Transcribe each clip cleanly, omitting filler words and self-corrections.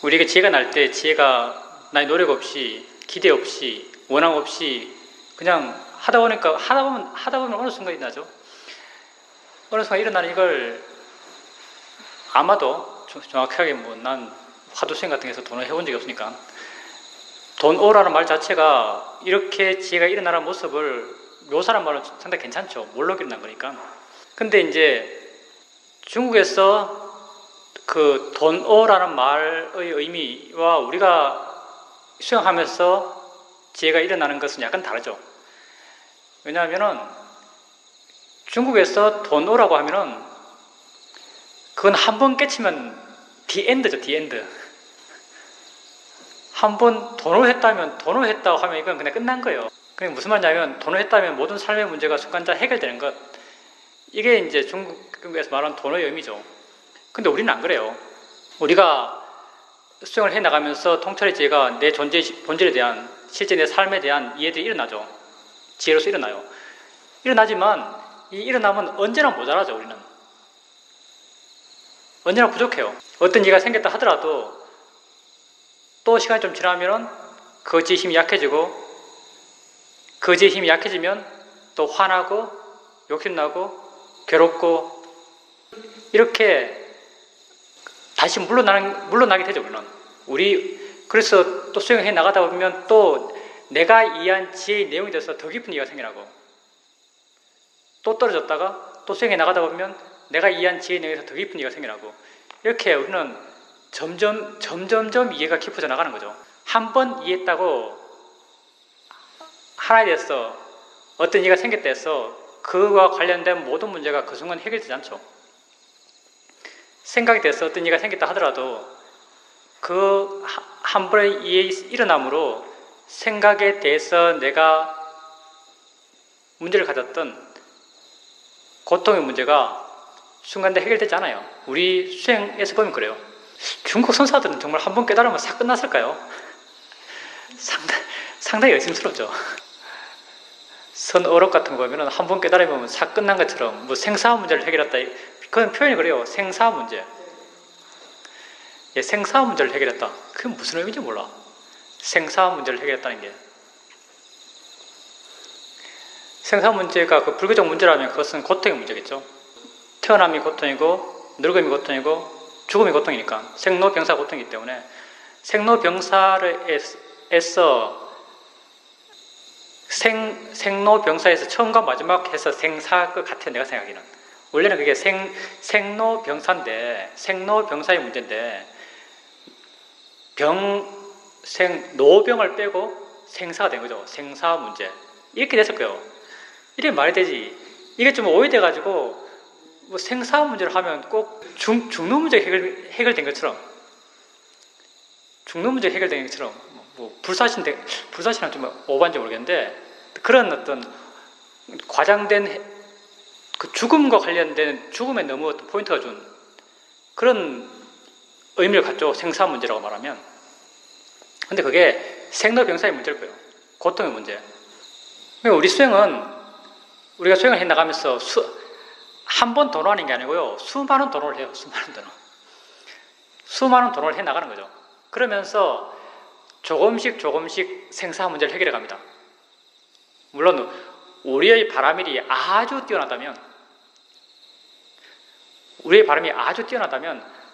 우리에게 지혜가 날 때 지혜가 나의 노력 없이, 기대 없이, 원함 없이 그냥 하다 보면 어느 순간이 나죠. 어느 순간 일어나는 이걸 아마도 정확하게 난 화두수행 같은 데서 돈을 해본 적이 없으니까 돈 오라는 말 자체가 이렇게 지혜가 일어나는 모습을 묘사하는 말은 상당히 괜찮죠. 몰록 일어난 거니까. 근데 이제 중국에서 그 돈 오라는 말의 의미와 우리가 수행하면서 지혜가 일어나는 것은 약간 다르죠. 왜냐하면은 중국에서 돈 오라고 하면은 그건 한 번 깨치면 디엔드죠, 디엔드. 한 번 돈을 했다면 돈을 했다고 하면 이건 그냥 끝난 거예요. 그게 무슨 말이냐면 돈을 했다면 모든 삶의 문제가 순간적으로 해결되는 것. 이게 이제 중국에서 말하는 돈의 의미죠. 근데 우리는 안 그래요. 우리가 수행을 해 나가면서 통찰의 지혜가 내 본질에 대한 실제 내 삶에 대한 이해들이 일어나죠. 지혜로서 일어나요. 일어나지만 이 일어나면 언제나 모자라죠. 우리는 언제나 부족해요. 어떤 이해가 생겼다 하더라도 또 시간이 좀 지나면 그 지혜 힘이 약해지고 그 지혜 힘이 약해지면 또 화나고 욕심나고 괴롭고 이렇게 다시 물러나게 되죠. 그래서 또 수행해 나가다 보면 또 내가 이해한 지혜의 내용에 대해서 더 깊은 이해가 생겨나고 또 떨어졌다가 또 수행해 나가다 보면 내가 이해한 지혜의 내용에서 더 깊은 이해가 생겨나고 이렇게 우리는 점점점 이해가 깊어져 나가는 거죠. 한 번 이해했다고 하나에 대해서 어떤 이해가 생겼다 해서 그와 관련된 모든 문제가 그 순간 해결되지 않죠. 생각에 대해서 어떤 이해가 생겼다 하더라도 그 한 번의 이해 일어남으로 생각에 대해서 내가 문제를 가졌던 고통의 문제가 순간에 해결되지 않아요. 우리 수행에서 보면 그래요. 중국 선사들은 정말 한 번 깨달으면 싹 끝났을까요? 상당히 의심스럽죠. 선어록 같은 거 보면 한 번 깨달으면 싹 끝난 것처럼 뭐 생사화 문제를 해결했다. 그건 표현이 그래요. 생사화 문제. 예, 생사화 문제를 해결했다. 그게 무슨 의미인지 몰라. 생사화 문제를 해결했다는 게. 생사화 문제가 그 불교적 문제라면 그것은 고통의 문제겠죠. 태어남이 고통이고 늙음이 고통이고 죽음이 고통이니까 생로병사 고통이기 때문에 생로병사에서 처음과 마지막 해서 생사 그 같아요. 내가 생각하기는 원래는 그게 생로병사인데 생로병사의 문제인데 노병을 빼고 생사가 된 거죠. 생사 문제 이렇게 됐을 거예요. 이래 말이 되지. 이게 좀 오해돼가지고 뭐 생사 문제를 하면 꼭 죽는 문제 해결된 것처럼 죽는 문제 해결된 것처럼 뭐 불사신은 좀 오반지 모르겠는데 그런 어떤 과장된 그 죽음과 관련된 죽음에 너무 어떤 포인트가 준 그런 의미를 갖죠. 생사 문제라고 말하면. 근데 그게 생로병사의 문제일 거예요. 고통의 문제. 그러니까 우리 수행은 우리가 수행을 해 나가면서 한 번 도노하는 게 아니고요. 수많은 도노를 해요. 수많은 도노를 해 나가는 거죠. 그러면서 조금씩 생사 문제를 해결해 갑니다. 물론 우리의 바람일이 아주 뛰어나다면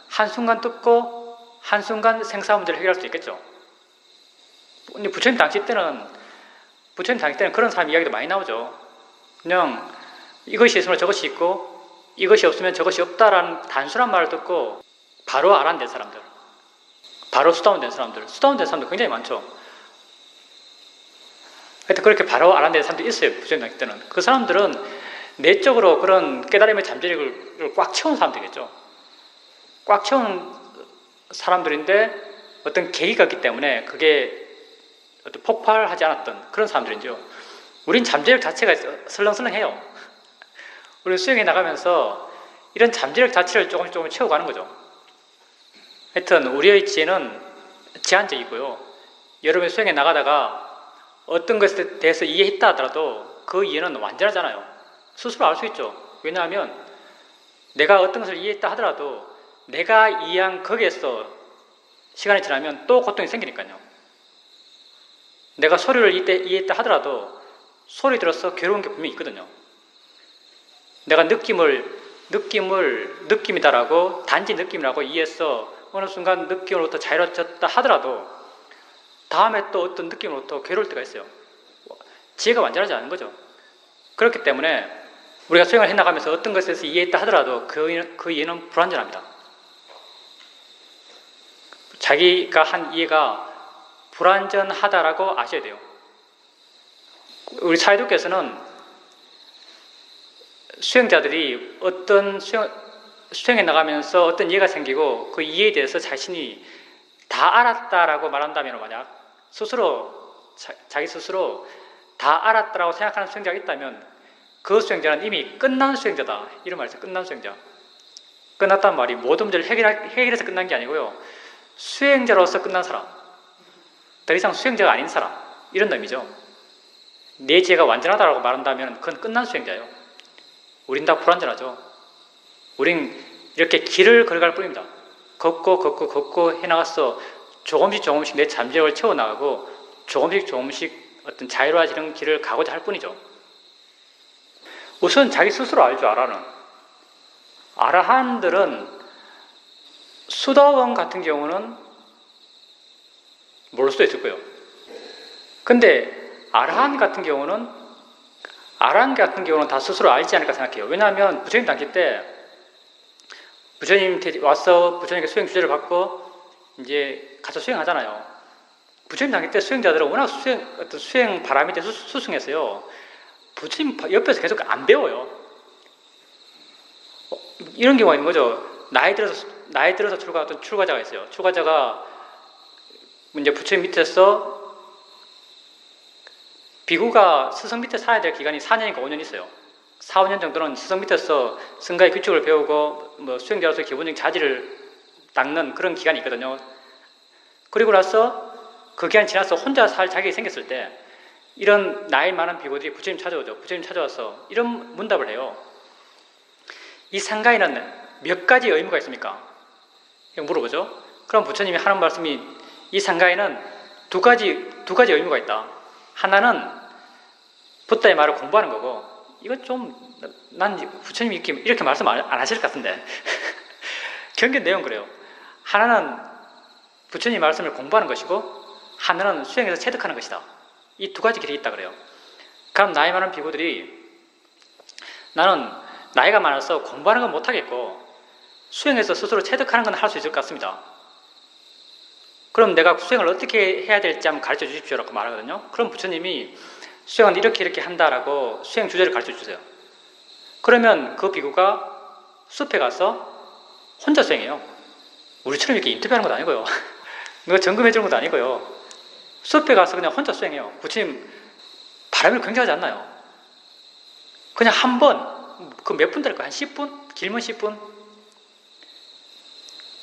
한순간 뜯고 한순간 생사 문제를 해결할 수 있겠죠. 근데 부처님 당시 때는 그런 사람 이야기도 많이 나오죠. 그냥 이것이 있으면 저것이 있고 이것이 없으면 저것이 없다라는 단순한 말을 듣고 바로 알아낸 사람들, 바로 수다운된 사람들 굉장히 많죠. 하여튼 그렇게 바로 알아낸 사람들이 있어요. 부처님 당시 때는. 그 사람들은 내적으로 그런 깨달음의 잠재력을 꽉 채운 사람들이겠죠. 꽉 채운 사람들인데 어떤 계기가 있기 때문에 그게 어떤 폭발하지 않았던 그런 사람들이죠. 우린 잠재력 자체가 설렁설렁해요. 우리 수행해 나가면서 이런 잠재력 자체를 조금 채워가는 거죠. 하여튼 우리의 지혜는 제한적이고요. 여러분이 수행해 나가다가 어떤 것에 대해서 이해했다 하더라도 그 이해는 완전하잖아요. 스스로 알 수 있죠. 왜냐하면 내가 어떤 것을 이해했다 하더라도 내가 이해한 거기에서 시간이 지나면 또 고통이 생기니까요. 내가 소리를 이때 이해했다 하더라도 소리 들어서 괴로운 게 분명히 있거든요. 내가 느낌이다라고 단지 느낌이라고 이해해서 어느 순간 느낌으로부터 자유로워졌다 하더라도 다음에 또 어떤 느낌으로부터 괴로울 때가 있어요. 지혜가 완전하지 않은 거죠. 그렇기 때문에 우리가 수행을 해나가면서 어떤 것에 대해서 이해했다 하더라도 그 이해는 불완전합니다. 자기가 한 이해가 불완전하다라고 아셔야 돼요. 우리 사회독께서는 수행자들이 어떤 수행해 나가면서 어떤 이해가 생기고 그 이해에 대해서 자신이 다 알았다라고 말한다면 만약 자기 스스로 다 알았다라고 생각하는 수행자가 있다면 그 수행자는 이미 끝난 수행자다. 이런 말이죠. 끝난 수행자. 끝났단 말이 모든 문제를 해결해서 끝난 게 아니고요. 수행자로서 끝난 사람. 더 이상 수행자가 아닌 사람. 이런 의미죠. 내 지혜가 완전하다고 말한다면 그건 끝난 수행자예요. 우린 다 불완전하죠. 우린 이렇게 길을 걸어갈 뿐입니다. 걷고 해나가서 조금씩 내 잠재력을 채워나가고 조금씩 어떤 자유로워지는 길을 가고자 할 뿐이죠. 우선 자기 스스로 알죠. 아라한들은 수다원 같은 경우는 모를 수도 있을 거예요. 근데 아라한 같은 경우는 다 스스로 알지 않을까 생각해요. 왜냐하면 부처님 당시 때 부처님 와서 부처님께 수행 주제를 받고 이제 가서 수행하잖아요. 부처님 당시 때 수행자들은 워낙 수행 바람이 돼서 수승했어요. 부처님 옆에서 계속 안 배워요. 이런 경우가 있는 거죠. 나이 들어서 출가했던 출가자가 있어요. 출가자가 이제 부처님 밑에서 비구가 스승 밑에 살아야 될 기간이 4년인가 5년 있어요. 4, 5년 정도는 스승 밑에서 승가의 규칙을 배우고 수행자로서 기본적인 자질을 닦는 그런 기간이 있거든요. 그리고 나서 그 기간이 지나서 혼자 살 자격이 생겼을 때 이런 나이 많은 비구들이 부처님 찾아오죠. 부처님 찾아와서 이런 문답을 해요. 이 상가에는 몇 가지 의무가 있습니까? 물어보죠. 그럼 부처님이 하는 말씀이 이 상가에는 두 가지 의무가 있다. 하나는 붓다의 말을 공부하는 거고, 이건 난 부처님이 이렇게 말씀 안 하실 것 같은데. 경전 내용 그래요. 하나는 부처님 말씀을 공부하는 것이고, 하나는 수행해서 체득하는 것이다. 이 두 가지 길이 있다 그래요. 그럼 나이 많은 비구들이 나는 나이가 많아서 공부하는 건 못하겠고, 수행해서 스스로 체득하는 건 할 수 있을 것 같습니다. 그럼 내가 수행을 어떻게 해야 될지 한번 가르쳐 주십시오라고 말하거든요. 그럼 부처님이 수행은 이렇게 한다라고 수행 주제를 가르쳐 주세요. 그러면 그 비구가 숲에 가서 혼자 수행해요. 우리처럼 이렇게 인터뷰하는 것도 아니고요. 누가 점검해 주는 것도 아니고요. 숲에 가서 그냥 혼자 수행해요. 부처님 바람을 굉장하지 않나요? 그냥 한 번, 그 몇 분 될까요? 한 10분? 길면 10분?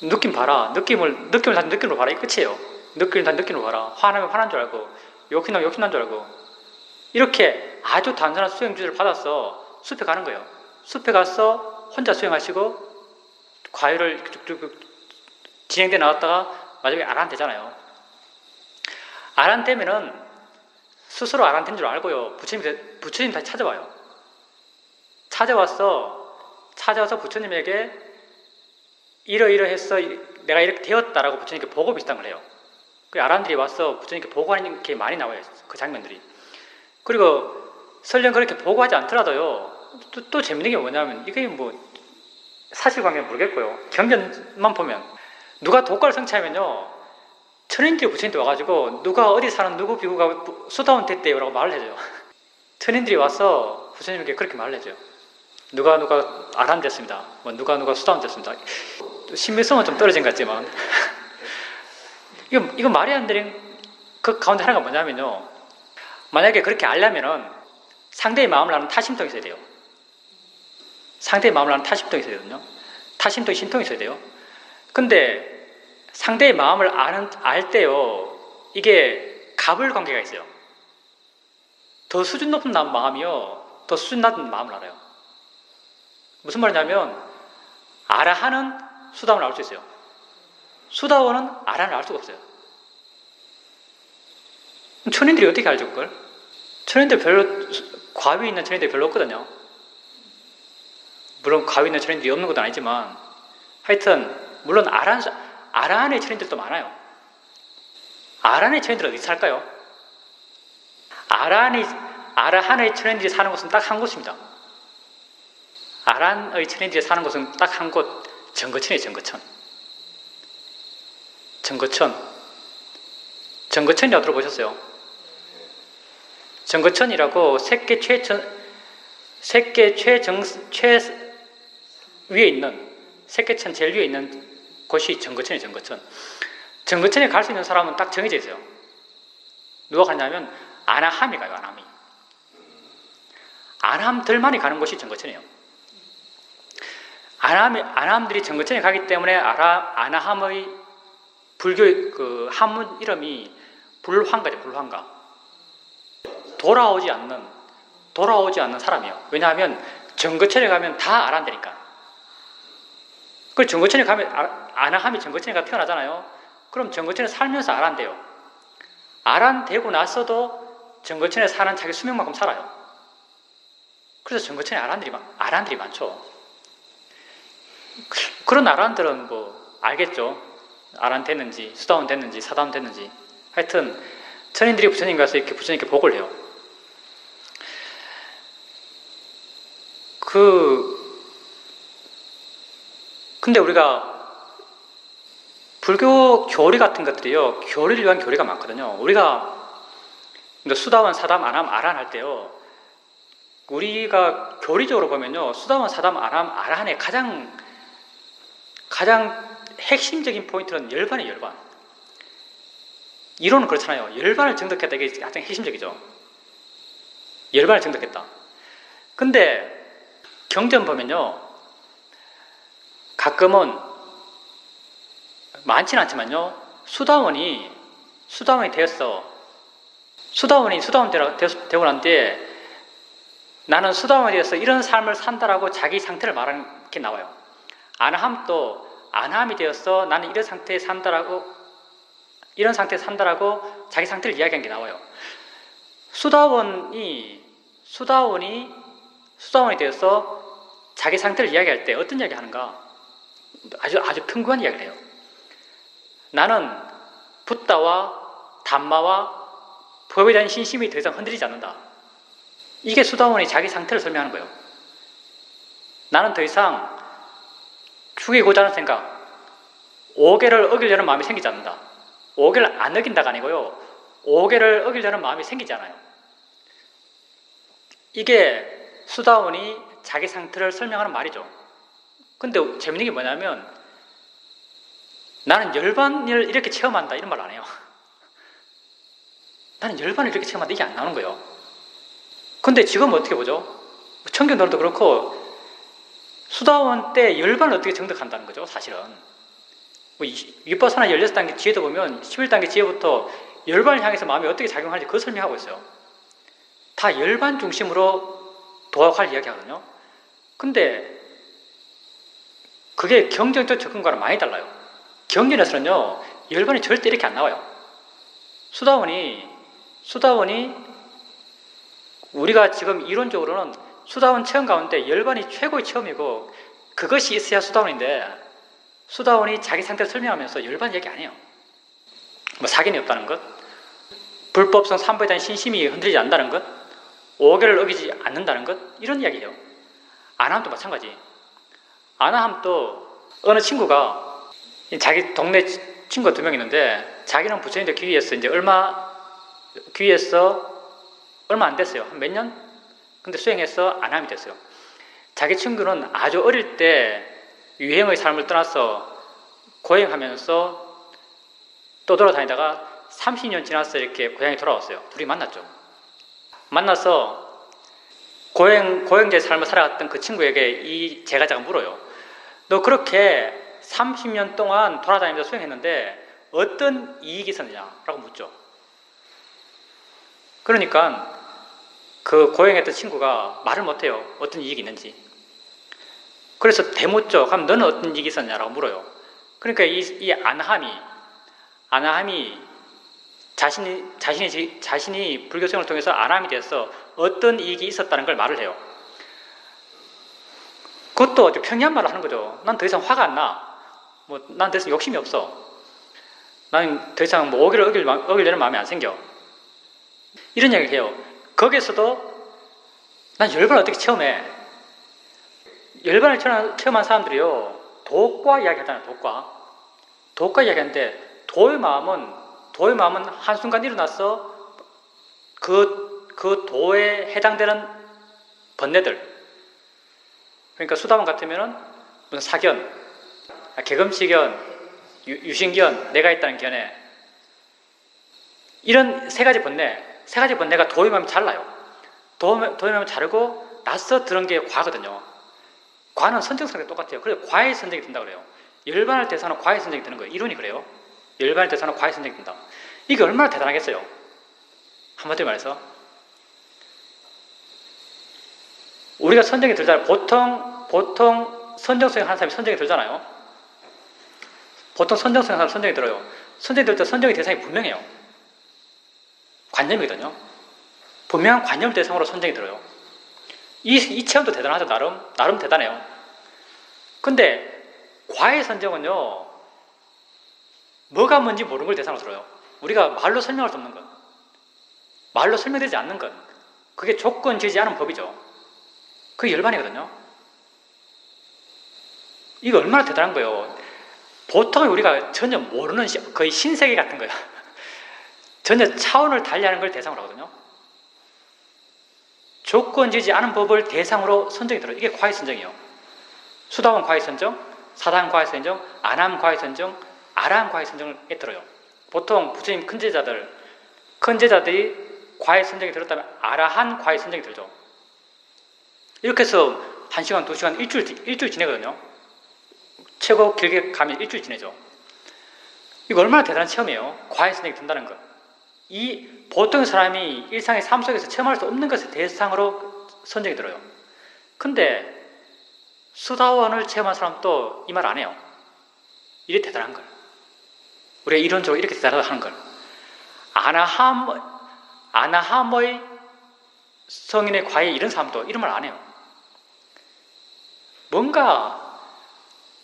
느낌 봐라. 느낌을 다 느낌으로 봐라. 이 끝이에요. 느낌을 다 느낌으로 봐라. 화나면 화난 줄 알고, 욕심나면 욕심난 줄 알고. 이렇게 아주 단순한 수행 주제를 받아서 숲에 가는 거예요. 숲에 가서 혼자 수행하시고 과유를 쭉쭉 진행돼 나왔다가 마지막에 아란 되잖아요. 아란 되면은 스스로 아란 된 줄 알고요. 부처님 다시 찾아와요. 찾아와서 부처님에게 이러이러해서 내가 이렇게 되었다라고 부처님께 보고 비슷한 걸 해요. 그 아란들이 와서 부처님께 보고하는 게 많이 나와요. 그 장면들이. 그리고 설령 그렇게 보고하지 않더라도요. 또 재밌는 게 뭐냐면 이게 사실관계는 모르겠고요. 경전만 보면 누가 도과를 성취하면요. 천인들이 부처님한테 와가지고 누가 어디 사는 누구 비구가 수다원 됐대요 라고 말을 해줘요. 천인들이 와서 부처님에게 그렇게 말을 해줘요. 누가 아란 됐습니다. 누가 수다원 됐습니다. 신빙성은 좀 떨어진 것 같지만 이거 말이 안 되는 그 가운데 하나가 뭐냐면요. 만약에 그렇게 알려면은 상대의 마음을 아는 타심통이 있어야 돼요. 상대의 마음을 아는 타심통이 있어야 되거든요. 타심통이 신통이 있어야 돼요. 근데 상대의 마음을 알 때요. 이게 갑을 관계가 있어요. 더 수준 높은 마음이요. 더 수준 낮은 마음을 알아요. 무슨 말이냐면 아라하는 수담을 알 수 있어요. 수다원은 아란을 알 수가 없어요. 천인들이 어떻게 알죠, 그걸? 천인들 별로, 과위 있는 천인들이 별로 없거든요. 물론 과위 있는 천인들이 없는 것도 아니지만, 하여튼, 물론 아란의 천인들도 많아요. 아란의 천인들은 어디 살까요? 아란의 천인들이 사는 곳은 딱 한 곳입니다. 아란의 천인들이 사는 곳은 딱 한 곳, 정거천이에요, 정거천. 정거천이라고 들어보셨어요? 정거천이라고 세계 위에 있는, 세계천 제일 위에 있는 곳이 정거천이에요, 정거천. 정거천에 갈 수 있는 사람은 딱 정해져 있어요. 누가 가냐면 아나함이 가요, 아나함이. 아나함들만이 가는 곳이 정거천이에요. 아나함들이 정거천에 가기 때문에 아나함의 불교의 그 한문 이름이 불황가죠, 불황가. 돌아오지 않는 사람이에요. 왜냐하면 정거천에 가면 다 아란되니까. 그 정거천에 가면 아나함이 정거천에 가 태어나잖아요. 그럼 정거천에 살면서 아란돼요. 아란되고 나서도 정거천에 사는 자기 수명만큼 살아요. 그래서 정거천에 아란들이 많죠. 그런 아란들은 뭐 알겠죠. 아란 됐는지, 수다원 됐는지, 사다원 됐는지. 하여튼 천인들이 부처님 가서 이렇게 부처님께 복을 해요. 근데 우리가 불교 교리 같은 것들이요, 교리를 위한 교리가 많거든요. 우리가 수다원, 사담, 아람, 아란 할 때요, 우리가 교리적으로 보면요, 수다원, 사담, 아람, 아란의 가장 핵심적인 포인트는 열반이에요, 열반. 이론은 그렇잖아요. 열반을 정득했다, 이게 가장 핵심적이죠. 열반을 정득했다. 근데 경전 보면요, 가끔은 많지는 않지만요, 수다원이 되고 난 뒤에 나는 수다원이 되어서 이런 삶을 산다라고 자기 상태를 말하는 게 나와요. 아나함이 되어서 나는 이런 상태에 산다라고 자기 상태를 이야기한 게 나와요. 수다원이 되어서 자기 상태를 이야기할 때 어떤 이야기 하는가? 아주 평범한 이야기를 해요. 나는 붓다와 담마와 법에 대한 신심이 더 이상 흔들리지 않는다. 이게 수다원이 자기 상태를 설명하는 거예요. 나는 더 이상 죽이고자 하는 생각, 오계를 어기려는 마음이 생기지 않는다. 오계를 안 어긴다가 아니고요, 오계를 어기려는 마음이 생기지 않아요. 이게 수다원이 자기 상태를 설명하는 말이죠. 근데 재밌는 게 뭐냐면, 나는 열반을 이렇게 체험한다, 이런 말 안 해요. 나는 열반을 이렇게 체험한다, 이게 안 나오는 거예요. 근데 지금 어떻게 보죠? 청견도도 그렇고, 수다원 때 열반을 어떻게 정득한다는 거죠, 사실은. 윗바사나 16단계 지혜도 보면 11단계 지혜부터 열반을 향해서 마음이 어떻게 작용하는지 그걸 설명하고 있어요. 다 열반 중심으로 도학할 이야기하거든요. 근데 그게 경전적 접근과는 많이 달라요. 경전에서는요, 열반이 절대 이렇게 안 나와요. 수다원이 우리가 지금 이론적으로는 수다원 체험 가운데 열반이 최고의 체험이고 그것이 있어야 수다원인데, 수다원이 자기 상태를 설명하면서 열반 얘기 안 해요. 뭐 사견이 없다는 것, 불법성 삼보에 대한 신심이 흔들리지 않는다는 것, 오계를 어기지 않는다는 것, 이런 이야기예요. 아나함도 마찬가지. 아나함도 어느 친구가, 자기 동네 친구가 2명 있는데, 자기는 부처님들 귀의해서 얼마 안 됐어요. 한 몇 년? 근데 수행해서 아나함이 됐어요. 자기 친구는 아주 어릴 때 유행의 삶을 떠나서 고행하면서 또 돌아다니다가 30년 지나서 이렇게 고향에 돌아왔어요. 둘이 만났죠. 만나서 고행자의 삶을 살아갔던 그 친구에게 이 제가자가 물어요. 너 그렇게 30년 동안 돌아다니면서 수행했는데 어떤 이익이 있었느냐라고 묻죠. 그러니까 그 고행했던 친구가 말을 못해요. 어떤 이익이 있는지. 그래서 대묻죠. 그럼 너는 어떤 이익이 있었냐라고 물어요. 그러니까 이 아나함이 자신이 불교생활을 통해서 아나함이 되어서 어떤 이익이 있었다는 걸 말을 해요. 그것도 아주 평이한 말을 하는 거죠. 난 더 이상 화가 안 나. 난 더 이상 욕심이 없어. 나는 더 이상 오기를 어기려는 마음이 안 생겨. 이런 이야기를 해요. 거기에서도 난 열반을 어떻게 체험해? 열반을 체험한 사람들이요. 도과 이야기 하잖아요. 도과 이야기 하는데 도의 마음은 한순간 일어나서 그 도에 해당되는 번뇌들, 그러니까 수다원 같으면은 무슨 사견, 개금치견, 유신견, 내가 있다는 견해, 이런 세 가지 번뇌가 도의 마음이 잘라요. 도의 마음이 자르고 나서 들은 게 과거든요. 과는 선정성이 똑같아요. 그래서 과의 선정이 된다고 그래요. 열반을 대상으로 과의 선정이 되는 거예요. 이론이 그래요. 열반을 대상으로 과의 선정이 된다. 이게 얼마나 대단하겠어요. 한마디로 말해서 우리가 선정이 들잖아요. 보통 선정성이 하는 사람이 선정이 들잖아요. 보통 선정성이 하는 사람이 선정이 들어요. 선정이 들 때 선정의 대상이 분명해요. 관념이거든요. 분명한 관념 대상으로 선정이 들어요. 이 체험도 대단하죠. 나름 대단해요. 근데 과의 선정은요, 뭐가 뭔지 모르는 걸 대상으로 들어요. 우리가 말로 설명할 수 없는 것, 말로 설명되지 않는 것, 그게 조건지지 않은 법이죠. 그게 열반이거든요. 이거 얼마나 대단한 거예요. 보통 우리가 전혀 모르는 거의 신세계 같은 거예요. 전혀 차원을 달리하는 걸 대상으로 하거든요. 조건지지 않은 법을 대상으로 선정이 들어요. 이게 과의 선정이에요. 수다원 과의 선정, 사단 과의 선정, 아남 과의 선정, 아라한 과의 선정에 들어요. 보통 부처님 큰 제자들이 과의 선정이 들었다면 아라한 과의 선정이 들죠. 이렇게 해서 1시간, 2시간, 일주일 지내거든요. 최고 길게 가면 일주일 지내죠. 이거 얼마나 대단한 체험이에요. 과의 선정이 든다는 것. 이 보통의 사람이 일상의 삶 속에서 체험할 수 없는 것을 대상으로 선정이 들어요. 근데 수다원을 체험한 사람도 이 말 안 해요. 이게 대단한 걸. 우리가 이론적으로 이렇게 대단하다 하는 걸. 아나함의 성인의 과에 이런 사람도 이런 말 안 해요. 뭔가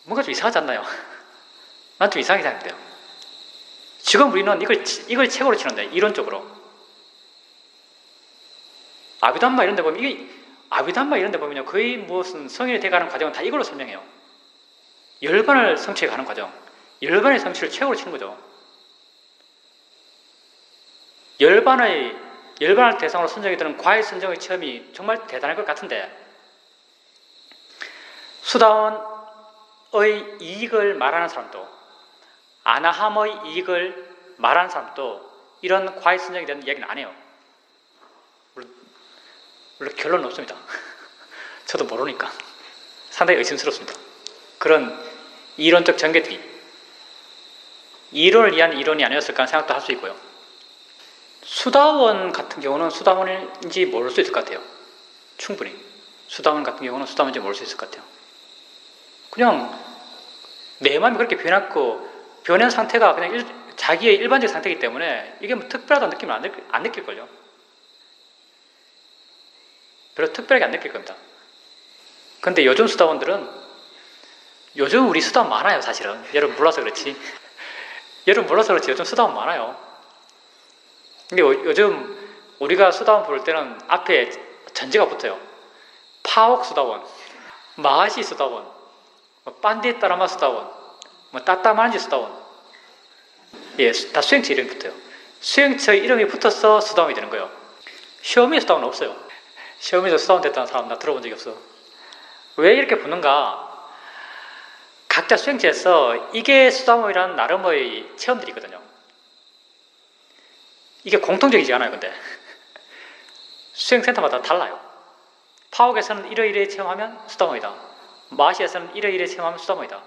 좀 이상하지 않나요? 난 좀 이상하게 생각돼요. 지금 우리는 이걸 책으로 치는데, 이론적으로. 아비담마 이런 데 보면요, 거의 무슨 성인이 돼가는 과정은 다 이걸로 설명해요. 열반을 성취해 가는 과정. 열반의 성취를 책으로 치는 거죠. 열반을 대상으로 선정이 되는 과의 선정의 체험이 정말 대단할 것 같은데, 수다원의 이익을 말하는 사람도, 아나함의 이익을 말하는 사람도 이런 과의 선정에 대한 이야기는 안 해요. 물론 결론은 없습니다. 저도 모르니까 상당히 의심스럽습니다. 그런 이론적 전개들이 이론을 위한 이론이 아니었을까 하는 생각도 할 수 있고요. 수다원 같은 경우는 수다원인지 모를 수 있을 것 같아요. 충분히. 수다원 같은 경우는 수다원인지 모를 수 있을 것 같아요. 그냥 내 마음이 그렇게 변한 상태가 그냥 자기의 일반적 상태이기 때문에 이게 뭐 특별하다는 느낌을 안 느낄걸요. 별로 특별하게 안 느낄 겁니다. 근데 요즘 수다원들은, 요즘 우리 수다원 많아요, 사실은. 여러분 몰라서 그렇지 요즘 수다원 많아요. 근데 요즘 우리가 수다원 부를 때는 앞에 전제가 붙어요. 파옥 수다원, 마하시 수다원, 빤디 따라마 수다원, 따따만지 수다원. 예, 다 수행처 이름이 붙어요. 수행처 이름이 붙어서 수다원이 되는 거예요. 시험에 수다원은 없어요. 시험에서 수다원 됐다는 사람 나 들어본 적이 없어. 왜 이렇게 붙는가? 각자 수행처에서 이게 수다원이라는 나름의 체험들이 있거든요. 이게 공통적이지 않아요, 근데. 수행센터마다 달라요. 파옥에서는 이러이러해 체험하면 수다원이다. 마시에서는 이러이러해 체험하면 수다원이다.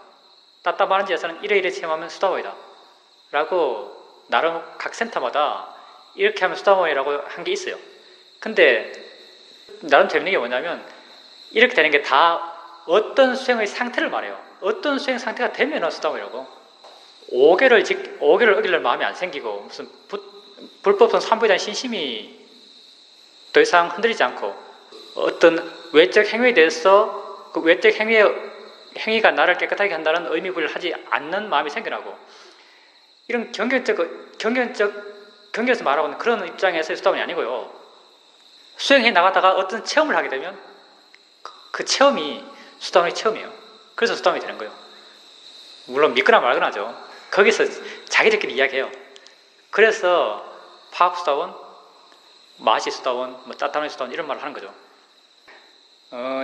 따따마란지에서는 이러이러해 체험하면 수다원이다. 라고 나름 각 센터마다 이렇게 하면 수다원이라고 한 게 있어요. 근데 나름 재밌는 게 뭐냐면 이렇게 되는 게 다 어떤 수행의 상태를 말해요. 어떤 수행 상태가 되면 수다원이라고. 오개를 어기려는 마음이 안 생기고 무슨 불법성 삼부에 대한 신심이 더 이상 흔들리지 않고 어떤 외적 행위에 대해서 그 외적 행위가 나를 깨끗하게 한다는 의미 부여를 하지 않는 마음이 생겨나고 이런 경경에서 말하고는 그런 입장에서의 수다원이 아니고요. 수행해 나가다가 어떤 체험을 하게 되면 그 체험이 수다원의 체험이에요. 그래서 수다원이 되는 거예요. 물론 믿거나 말거나죠. 거기서 자기들끼리 이야기해요. 그래서 파악수다원, 마시수다원, 따따노이 수다원 이런 말을 하는 거죠.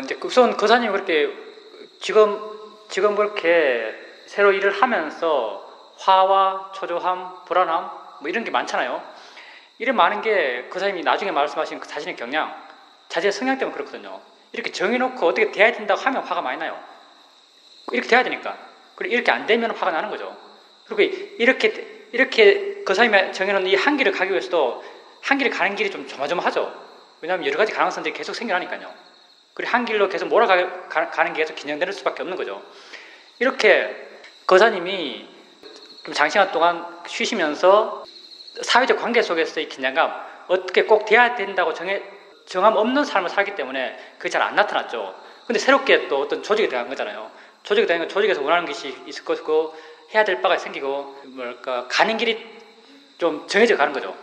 이제 우선 거사님이 그렇게 지금 그렇게 새로 일을 하면서 화와 초조함, 불안함 뭐 이런 게 많잖아요. 이런 많은 게 거사님이 나중에 말씀하신 그 자신의 경향, 자신의 성향 때문에 그렇거든요. 이렇게 정해놓고 어떻게 돼야 된다고 하면 화가 많이 나요. 이렇게 돼야 되니까. 그리고 이렇게 안 되면 화가 나는 거죠. 그리고 이렇게 거사님이 정해놓은 이 한 길을 가기 위해서도 한 길을 가는 길이 좀 조마조마하죠. 왜냐하면 여러 가지 가능성들이 계속 생겨나니까요. 그리고 한 길로 계속 몰아가는 게 계속 긴장될 수밖에 없는 거죠. 이렇게 거사님이 좀 장시간 동안 쉬시면서 사회적 관계 속에서의 긴장감, 어떻게 꼭 돼야 된다고 정함 없는 삶을 살기 때문에 그게 잘 안 나타났죠. 근데 새롭게 또 어떤 조직이 들어간 거잖아요. 조직이 들어간 건 조직에서 원하는 것이 있을 것이고 해야 될 바가 생기고 가는 길이 좀 정해져 가는 거죠.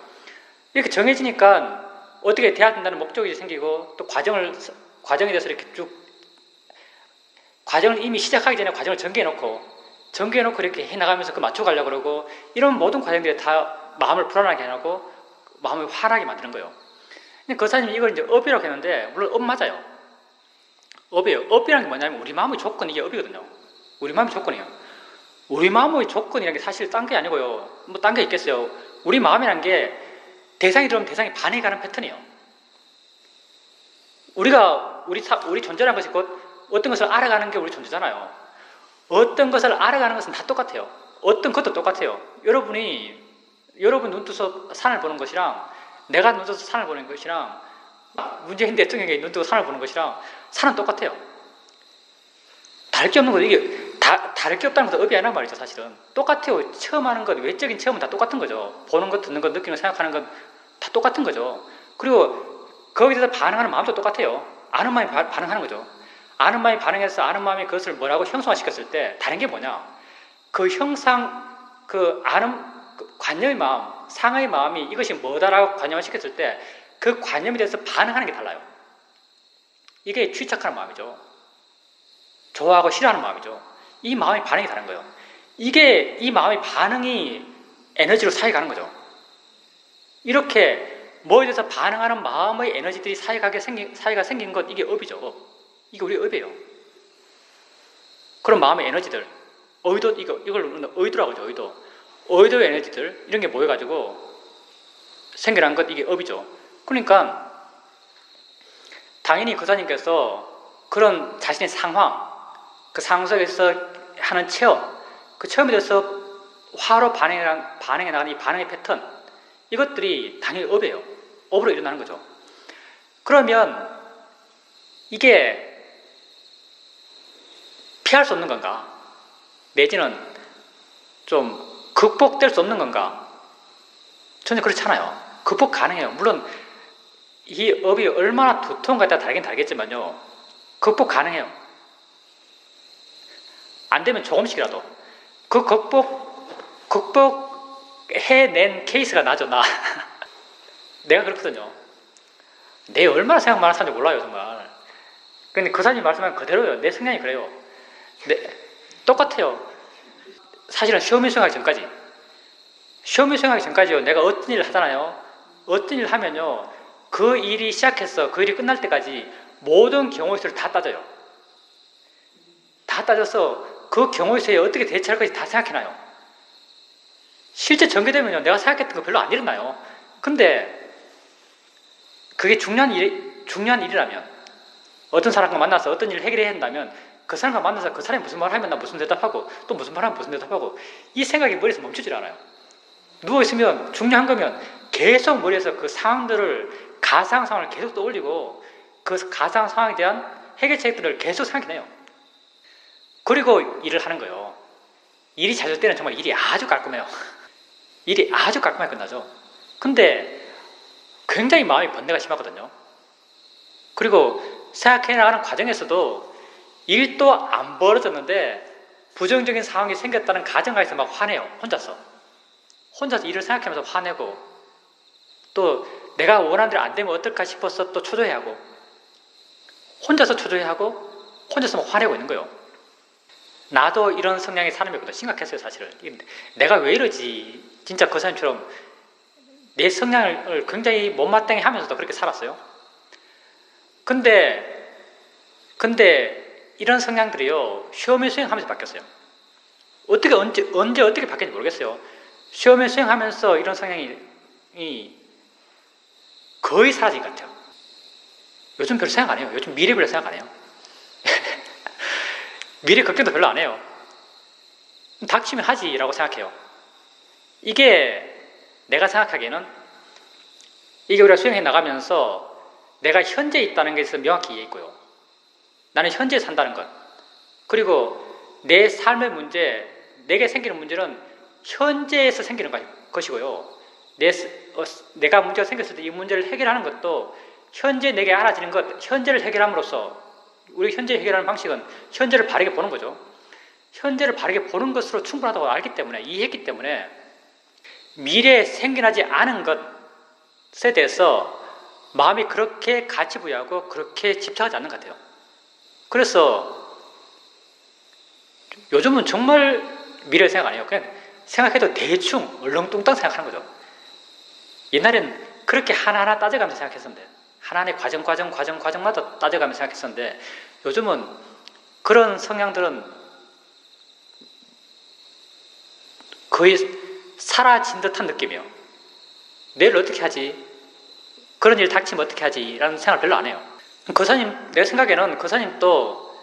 이렇게 정해지니까 어떻게 돼야 된다는 목적이 생기고 또 과정에 대해서 이렇게 쭉 과정을 이미 시작하기 전에 과정을 전개해놓고 이렇게 해나가면서 그 맞춰가려고 그러고 이런 모든 과정들이 다 마음을 불안하게 해놓고 마음을 화나게 만드는 거예요. 근데 거사님이 이걸 이제 업이라고 했는데 물론 업 맞아요. 업이에요. 업이라는 게 뭐냐면 우리 마음의 조건, 이게 업이거든요. 우리 마음의 조건이에요. 우리 마음의 조건이라는 게 사실 딴 게 아니고요. 뭐 딴 게 있겠어요. 우리 마음이라는 게 대상이 들어오면 대상이 반해가는 패턴이에요. 우리 존재라는 것이 곧 어떤 것을 알아가는 게 우리 존재잖아요. 어떤 것을 알아가는 것은 다 똑같아요. 어떤 것도 똑같아요. 여러분 눈 뜨서 산을 보는 것이랑 내가 눈 떠서 산을 보는 것이랑 문재인 대통령이 눈 뜨고 산을 보는 것이랑 산은 똑같아요. 다를 게 없는 거죠. 이게 다를 게 없다는 것도 업이 아니란 말이죠. 사실은 똑같아요. 체험하는 것, 외적인 체험은 다 똑같은 거죠. 보는 것, 듣는 것, 느끼는 것, 생각하는 것 다 똑같은 거죠. 그리고 거기에 대해서 반응하는 마음도 똑같아요. 아는 마음이 반응하는 거죠. 아는 마음이 반응해서 아는 마음이 그것을 뭐라고 형성화시켰을 때 다른 게 뭐냐? 관념의 마음, 상의 마음이 이것이 뭐다라고 관념화시켰을 때 그 관념에 대해서 반응하는 게 달라요. 이게 취착하는 마음이죠. 좋아하고 싫어하는 마음이죠. 이 마음의 반응이 다른 거예요. 이 마음의 반응이 에너지로 쌓여가는 거죠. 이렇게 뭐에 대해서 반응하는 마음의 에너지들이 사이가 생긴 것, 이게 업이죠. 이게 우리 업이에요. 그런 마음의 에너지들, 이걸 의도라고 하죠. 의도의 에너지들, 이런 게 모여가지고 생겨난 것, 이게 업이죠. 그러니까 당연히 거사님께서 그런 자신의 상황, 그 상황 속에서 하는 체험, 그 체험에 대해서 화로 반응해 나가는 이 반응의 패턴, 이것들이 당연히 업이에요. 업으로 일어나는 거죠. 그러면 이게 피할 수 없는 건가? 내지는 좀 극복될 수 없는 건가? 전혀 그렇지 않아요. 극복 가능해요. 물론 이 업이 얼마나 두터운가에 따라 다르긴 다르겠지만요. 극복 가능해요. 안 되면 조금씩이라도. 그 극복해낸 케이스가 나죠, 나. 내가 그렇거든요. 내 얼마나 생각 많은 사람인지 몰라요, 정말. 근데 그 사람이 말씀하면 그대로예요. 내 성향이 그래요. 똑같아요. 사실은 시험이 수행하기 전까지요. 내가 어떤 일을 하잖아요. 어떤 일을 하면요. 그 일이 시작해서 그 일이 끝날 때까지 모든 경우의 수를 다 따져요. 다 따져서 그 경우의 수에 어떻게 대처할 것인지 다 생각해놔요. 실제 전개되면요. 내가 생각했던 거 별로 안 일어나요. 근데 그게 중요한 일이라면 어떤 사람과 만나서 어떤 일을 해결해야 한다면 그 사람과 만나서 그 사람이 무슨 말을 하면 나 무슨 대답하고 또 무슨 말을 하면 무슨 대답하고 이 생각이 머리에서 멈추질 않아요. 누워있으면 중요한 거면 계속 머리에서 그 상황들을 가상 상황을 계속 떠올리고 그 가상 상황에 대한 해결책들을 계속 생각해내요. 그리고 일을 하는 거예요. 일이 잘 될 때는 정말 일이 아주 깔끔해요. 일이 아주 깔끔하게 끝나죠. 근데 굉장히 마음이 번뇌가 심하거든요. 그리고 생각해 나가는 과정에서도 일도 안 벌어졌는데 부정적인 상황이 생겼다는 가정하에서 막 화내요. 혼자서 일을 생각하면서 화내고, 또 내가 원하는 대로 안 되면 어떨까 싶어서 또 초조해하고, 혼자서 초조해하고 혼자서 막 화내고 있는 거예요. 나도 이런 성향의 사람이거든. 심각했어요, 사실은. 내가 왜 이러지? 진짜 그 사람처럼 내 성향을 굉장히 못마땅해 하면서도 그렇게 살았어요. 근데 이런 성향들이요, 시험에 수행하면서 바뀌었어요. 언제 어떻게 바뀌었는지 모르겠어요. 시험에 수행하면서 이런 성향이 거의 사라진 것 같아요. 요즘 별로 생각 안 해요. 요즘 미래 별로 생각 안 해요. 미래 걱정도 별로 안 해요. 닥치면 하지라고 생각해요. 이게 내가 생각하기에는, 이게 우리가 수행해 나가면서 내가 현재에 있다는 것에서 명확히 이해했고요. 나는 현재에 산다는 것. 그리고 내 삶의 문제, 내게 생기는 문제는 현재에서 생기는 것이고요. 내가 문제가 생겼을 때 이 문제를 해결하는 것도 현재 내게 알아지는 것, 현재를 해결함으로써, 우리 현재 해결하는 방식은 현재를 바르게 보는 거죠. 현재를 바르게 보는 것으로 충분하다고 알기 때문에, 이해했기 때문에 미래에 생겨나지 않은 것에 대해서 마음이 그렇게 가치 부여하고 그렇게 집착하지 않는 것 같아요. 그래서 요즘은 정말 미래 생각 안 해요. 그냥 생각해도 대충 얼렁뚱땅 생각하는 거죠. 옛날엔 그렇게 하나하나 따져가면서 생각했었는데, 하나하나의 과정마다 따져가면서 생각했었는데, 요즘은 그런 성향들은 거의 사라진 듯한 느낌이에요. 내일 어떻게 하지? 그런 일 닥치면 어떻게 하지? 라는 생각을 별로 안 해요. 내 생각에는 거사님도,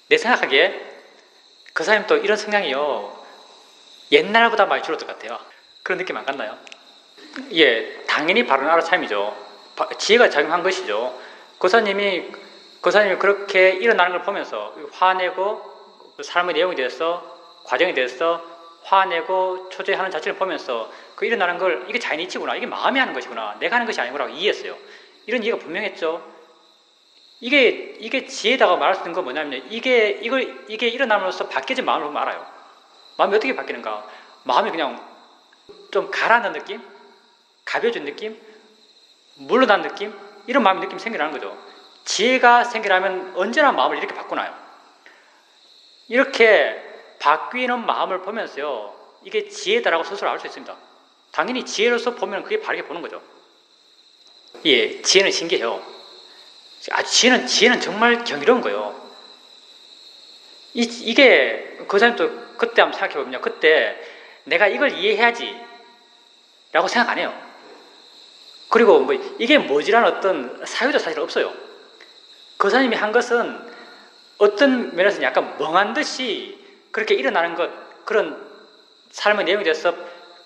내 생각하기에 거사님도 이런 성향이요, 옛날보다 많이 줄어들 것 같아요. 그런 느낌 안 같나요? 예, 당연히 바른 알아차림이죠. 지혜가 작용한 것이죠. 거사님이 그렇게 일어나는 걸 보면서 화내고, 삶의 내용에 대해서, 과정에 대해서 화내고 초조해하는 자체를 보면서 그 일어나는 걸, 이게 자연의 이치구나, 이게 마음이 하는 것이구나, 내가 하는 것이 아니구나 이해했어요. 이런 이해가 분명했죠. 이게 지혜다고 말할 수 있는 건 뭐냐면, 이게 일어남으로써 바뀌어진 마음을 보면 알아요. 마음이 어떻게 바뀌는가? 마음이 그냥 좀 가라앉는 느낌? 가벼워진 느낌? 물러난 느낌? 이런 마음의 느낌이 생겨나는 거죠. 지혜가 생겨나면 언제나 마음을 이렇게 바꾸나요? 이렇게 바뀌는 마음을 보면서요, 이게 지혜다라고 스스로 알 수 있습니다. 당연히 지혜로서 보면 그게 바르게 보는 거죠. 예, 지혜는 신기해요. 지혜는 정말 경이로운 거예요. 이게 그 사람도 그때 한번 생각해보면요, 그때 내가 이걸 이해해야지 라고 생각 안 해요. 그리고 이게 뭐지라는 어떤 사유도 사실 없어요. 그 사람이 한 것은 어떤 면에서는 약간 멍한 듯이 그렇게 일어나는 것, 그런 삶의 내용에 대해서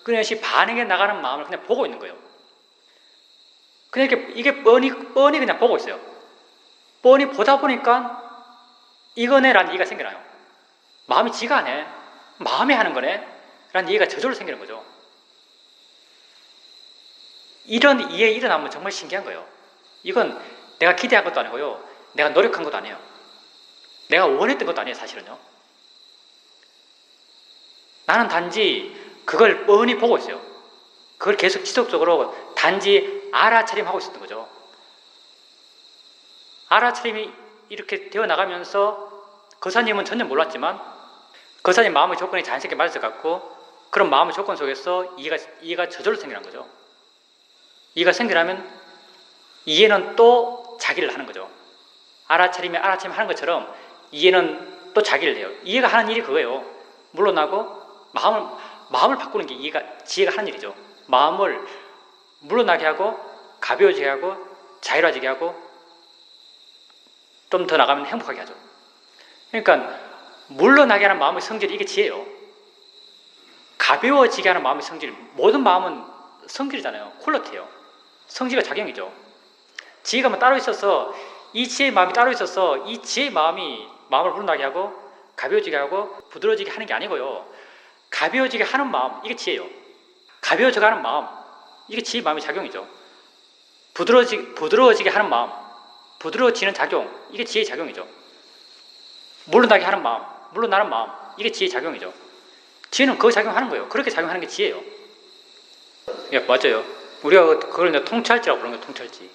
끊임없이 반응해 나가는 마음을 그냥 보고 있는 거예요. 그냥 이게 뻔히 그냥 보고 있어요. 뻔히 보다 보니까 이거네라는 이해가 생겨나요. 마음이 지가 하네, 마음이 하는 거네 라는 이해가 저절로 생기는 거죠. 이런 이해에 일어나면 정말 신기한 거예요. 이건 내가 기대한 것도 아니고요, 내가 노력한 것도 아니에요. 내가 원했던 것도 아니에요, 사실은요. 나는 단지 그걸 뻔히 보고 있어요. 그걸 계속 지속적으로 단지 알아차림하고 있었던 거죠. 알아차림이 이렇게 되어 나가면서 거사님은 전혀 몰랐지만 거사님 마음의 조건이 자연스럽게 맞을 것 같고, 그런 마음의 조건 속에서 이해가 저절로 생겨난 거죠. 이해가 생겨나면 이해는 또 자기를 하는 거죠. 알아차림이 하는 것처럼 이해는 또 자기를 해요. 이해가 하는 일이 그거예요. 물러나고 마음을 바꾸는 게 지혜가 하는 일이죠. 마음을 물러나게 하고 가벼워지게 하고 자유로워지게 하고 좀 더 나가면 행복하게 하죠. 그러니까 물러나게 하는 마음의 성질이 이게 지혜예요. 가벼워지게 하는 마음의 성질, 모든 마음은 성질이잖아요. 퀄리티예요. 성질과 작용이죠. 지혜가 뭐 따로 있어서, 이 지혜의 마음이 따로 있어서 이 지혜의 마음을 물러나게 하고 가벼워지게 하고 부드러워지게 하는 게 아니고요. 가벼워지게 하는 마음, 이게 지혜예요. 가벼워져 가는 마음, 이게 지혜 마음의 작용이죠. 부드러워지게 하는 마음, 부드러워지는 작용, 이게 지혜의 작용이죠. 물러나게 하는 마음, 물러나는 마음, 이게 지혜의 작용이죠. 지혜는 그 작용하는 거예요. 그렇게 작용하는 게 지혜예요. 예, 맞아요. 우리가 그걸 통찰지라고 부르는 거예요. 통찰지.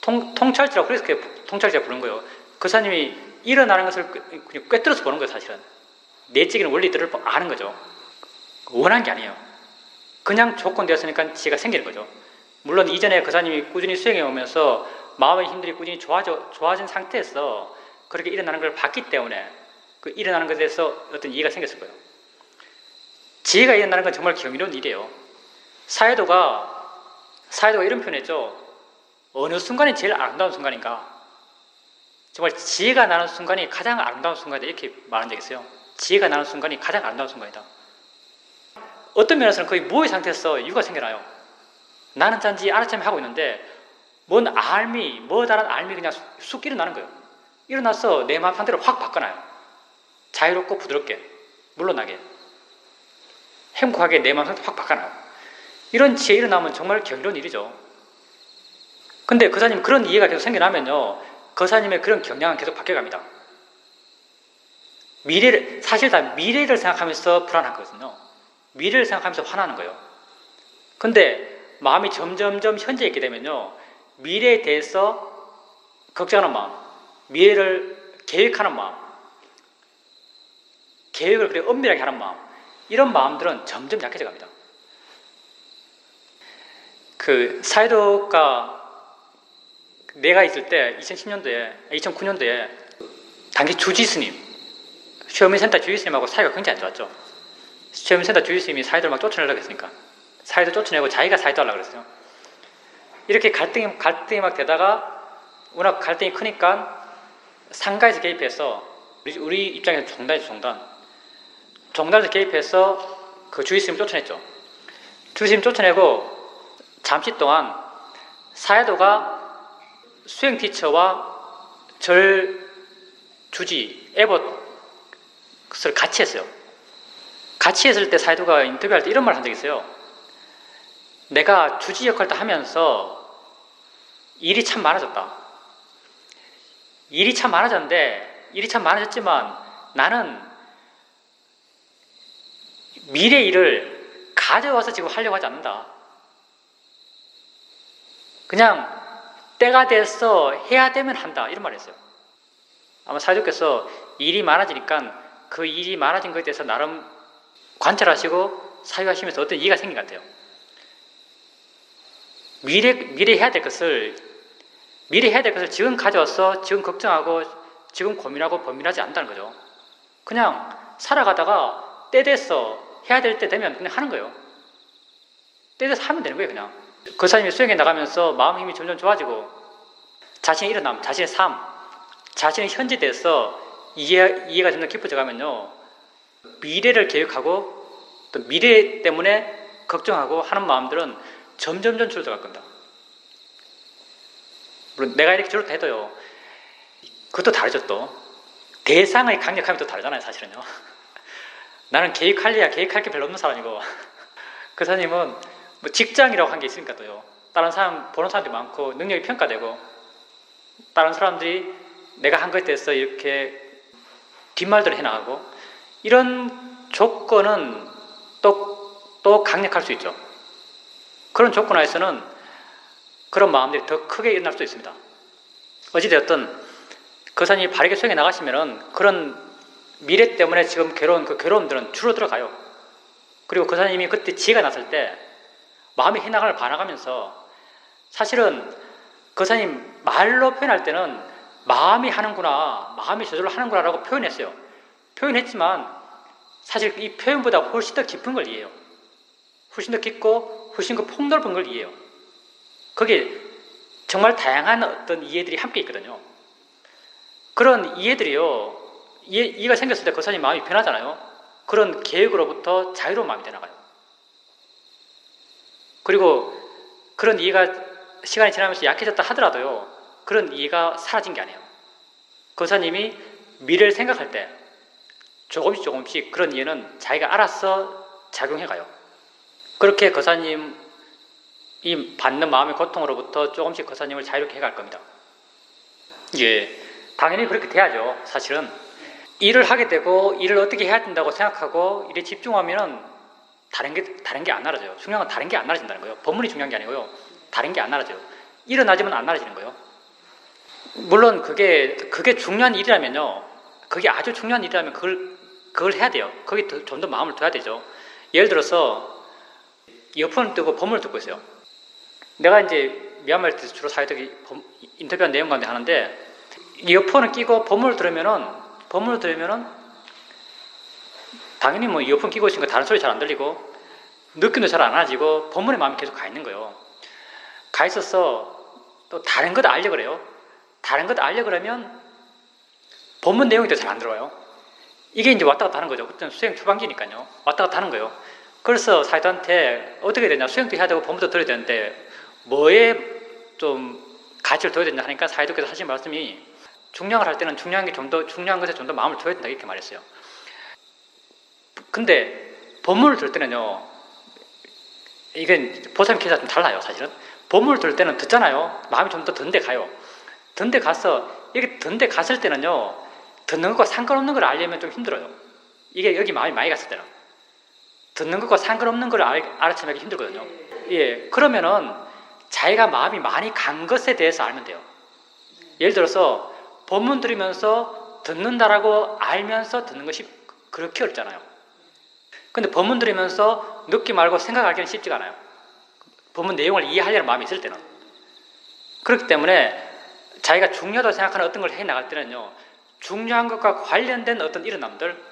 통찰지라고 그래서 통찰지라고 부르는 거예요. 그 사람이 일어나는 것을 그냥 꿰뚫어서 보는 거예요. 사실은 내적인 원리들을 아는 거죠. 원한 게 아니에요. 그냥 조건되었으니까 지혜가 생기는 거죠. 물론 이전에 그 사람이 꾸준히 수행해 오면서 마음의 힘들이 꾸준히 좋아진 상태에서 그렇게 일어나는 걸 봤기 때문에 그 일어나는 것에 대해서 어떤 이해가 생겼을 거예요. 지혜가 일어나는 건 정말 경이로운 일이에요. 사회도가 이런 표현했죠. 어느 순간이 제일 아름다운 순간인가? 정말 지혜가 나는 순간이 가장 아름다운 순간이다, 이렇게 말한 적이 있어요. 지혜가 나는 순간이 가장 아름다운 순간이다. 어떤 면에서는 거의 무의 상태에서 이유가 생겨나요. 나는 단지 알아차림 하고 있는데 다른 알미 그냥 쑥 일어나는 거예요. 일어나서 내 마음 상태를 확 바꿔놔요. 자유롭고 부드럽게, 물러나게, 행복하게 내 마음 상태를 확 바꿔놔요. 이런 지혜 일어나면 정말 경이로운 일이죠. 근데 그 사님 그런 이해가 계속 생겨나면요, 그 사님의 그런 경향은 계속 바뀌어갑니다. 사실 다 미래를 생각하면서 불안하거든요. 미래를 생각하면서 화나는 거예요. 근데 마음이 점점점 현재에 있게 되면요, 미래에 대해서 걱정하는 마음, 미래를 계획하는 마음, 계획을 그렇게 엄밀하게 하는 마음, 이런 마음들은 점점 약해져 갑니다. 그 사회도가 내가 있을 때 2009년도에 당시 주지스님, 시어민센터 주지스님하고 사이가 굉장히 안 좋았죠. 시어민센터 주지스님이 사회도를 막 쫓아내려고 했으니까 사회도 쫓아내고 자기가 사회도 하려고 그랬어요. 이렇게 갈등이 막 되다가 워낙 갈등이 크니까 상가에서 개입해서 우리 입장에서 종단에서 개입해서 그 주지스님 쫓아냈죠. 주지스님 쫓아내고 잠시 동안 사회도가 수행 티처와 주지, 에봇을 같이 했어요. 같이 했을 때 사회도가 인터뷰할 때 이런 말을 한 적이 있어요. 내가 주지 역할도 하면서 일이 참 많아졌다. 일이 참 많아졌지만 나는 미래 일을 가져와서 지금 하려고 하지 않는다. 그냥 때가 돼서 해야 되면 한다, 이런 말을 했어요. 아마 사회도께서 일이 많아지니까 그 일이 많아진 것에 대해서 나름 관찰하시고 사유하시면서 어떤 이해가 생긴 것 같아요. 미래 해야 될 것을 지금 가져와서 지금 걱정하고 지금 고민하고 범민하지 않는다는 거죠. 그냥 살아가다가 때 돼서 해야 될 때 되면 그냥 하는 거예요. 때 돼서 하면 되는 거예요. 그냥 그 사람이 수행해 나가면서 마음 힘이 점점 좋아지고 자신의 일어남, 자신의 삶, 자신의 현재돼서 이해가 점점 깊어져 가면요, 미래를 계획하고 또 미래 때문에 걱정하고 하는 마음들은 점점점 줄어들 겁니다. 물론 내가 이렇게 줄었다 해도요, 그것도 다르죠. 또 대상의 강력함이 또 다르잖아요. 사실은요. 나는 계획할 게 별로 없는 사람이고 그 사람님은 뭐 직장이라고 한 게 있으니까 또요, 다른 사람 보는 사람들이 많고 능력이 평가되고 다른 사람들이 내가 한 것에 대해서 이렇게 뒷말들을 해나가고, 이런 조건은 또 강력할 수 있죠. 그런 조건 하에서는 그런 마음들이 더 크게 일어날 수도 있습니다. 어찌되었든 그 사람이 바르게 수행해 나가시면은 그런 미래 때문에 지금 그 괴로움들은 줄어들어가요. 그리고 그 사람이 그때 지혜가 났을 때 마음이 해나감을 반항하면서, 사실은 그 사람이 말로 표현할 때는 마음이 하는구나, 마음이 저절로 하는구나 라고 표현했어요. 표현했지만 사실 이 표현보다 훨씬 더 깊은 걸 이해해요. 훨씬 더 깊고 훨씬 더 폭넓은 걸 이해해요. 거기에 정말 다양한 어떤 이해들이 함께 있거든요. 그런 이해들이요, 이해가 생겼을 때 그 사람이 마음이 변하잖아요. 그런 계획으로부터 자유로운 마음이 되나가요. 그리고 그런 이해가 시간이 지나면서 약해졌다 하더라도요, 그런 이해가 사라진 게 아니에요. 그 사람이 미래를 생각할 때 조금씩 그런 이해는 자기가 알아서 작용해가요. 그렇게 거사님이 받는 마음의 고통으로부터 조금씩 거사님을 자유롭게 해갈 겁니다. 예, 당연히 그렇게 돼야죠. 사실은 일을 하게 되고 일을 어떻게 해야 된다고 생각하고 일에 집중하면은 다른 게 안 나아져요. 중요한 건 다른 게 안 나아진다는 거예요. 법문이 중요한 게 아니고요. 다른 게 안 나아져요. 일어나지면 안 나아지는 거예요. 물론 그게 중요한 일이라면요. 그게 아주 중요한 일이라면 그걸 해야 돼요. 거기 좀 더 마음을 둬야 되죠. 예를 들어서 이어폰을 뜨고 법문을 듣고 있어요. 내가 이제 미얀마에서 주로 사회적 인터뷰한 내용 가운데 하는데 이어폰을 끼고 법문을 들으면은 당연히 뭐 이어폰 끼고 있으니까 다른 소리 잘 안 들리고 느낌도 잘 안 와지고 법문의 마음이 계속 가 있는 거예요. 가 있어서 또 다른 것 알려 그래요. 다른 것 알려 그러면 법문 내용이 더 잘 안 들어와요. 이게 이제 왔다 갔다 하는 거죠. 그때는 수행 초반기니까요. 왔다 갔다 하는 거예요. 그래서 사이도한테 어떻게 되냐. 수행도 해야 되고 법문도 들어야 되는데 뭐에 좀 가치를 둬야 되냐 하니까 사이도께서 하신 말씀이 중량을 할 때는 중요한 것에 좀 더 마음을 둬야 된다 이렇게 말했어요. 근데 법문을 들 때는요. 이건 보살님 케이스가 좀 달라요. 사실은. 법문을 들 때는 듣잖아요. 마음이 좀 더 든데 가요. 든데 가서 이렇게 든데 갔을 때는요. 듣는 것과 상관없는 걸 알려면 좀 힘들어요. 이게 여기 마음이 많이 갔을 때는. 듣는 것과 상관없는 걸 알아채기 힘들거든요. 예, 그러면은 자기가 마음이 많이 간 것에 대해서 알면 돼요. 예를 들어서 법문 들으면서 듣는다라고 알면서 듣는 것이 그렇게 어렵잖아요. 근데 법문 들으면서 느낌 알고 생각하기는 쉽지가 않아요. 법문 내용을 이해하려는 마음이 있을 때는. 그렇기 때문에 자기가 중요하다고 생각하는 어떤 걸 해나갈 때는요. 중요한 것과 관련된 어떤 일어남들,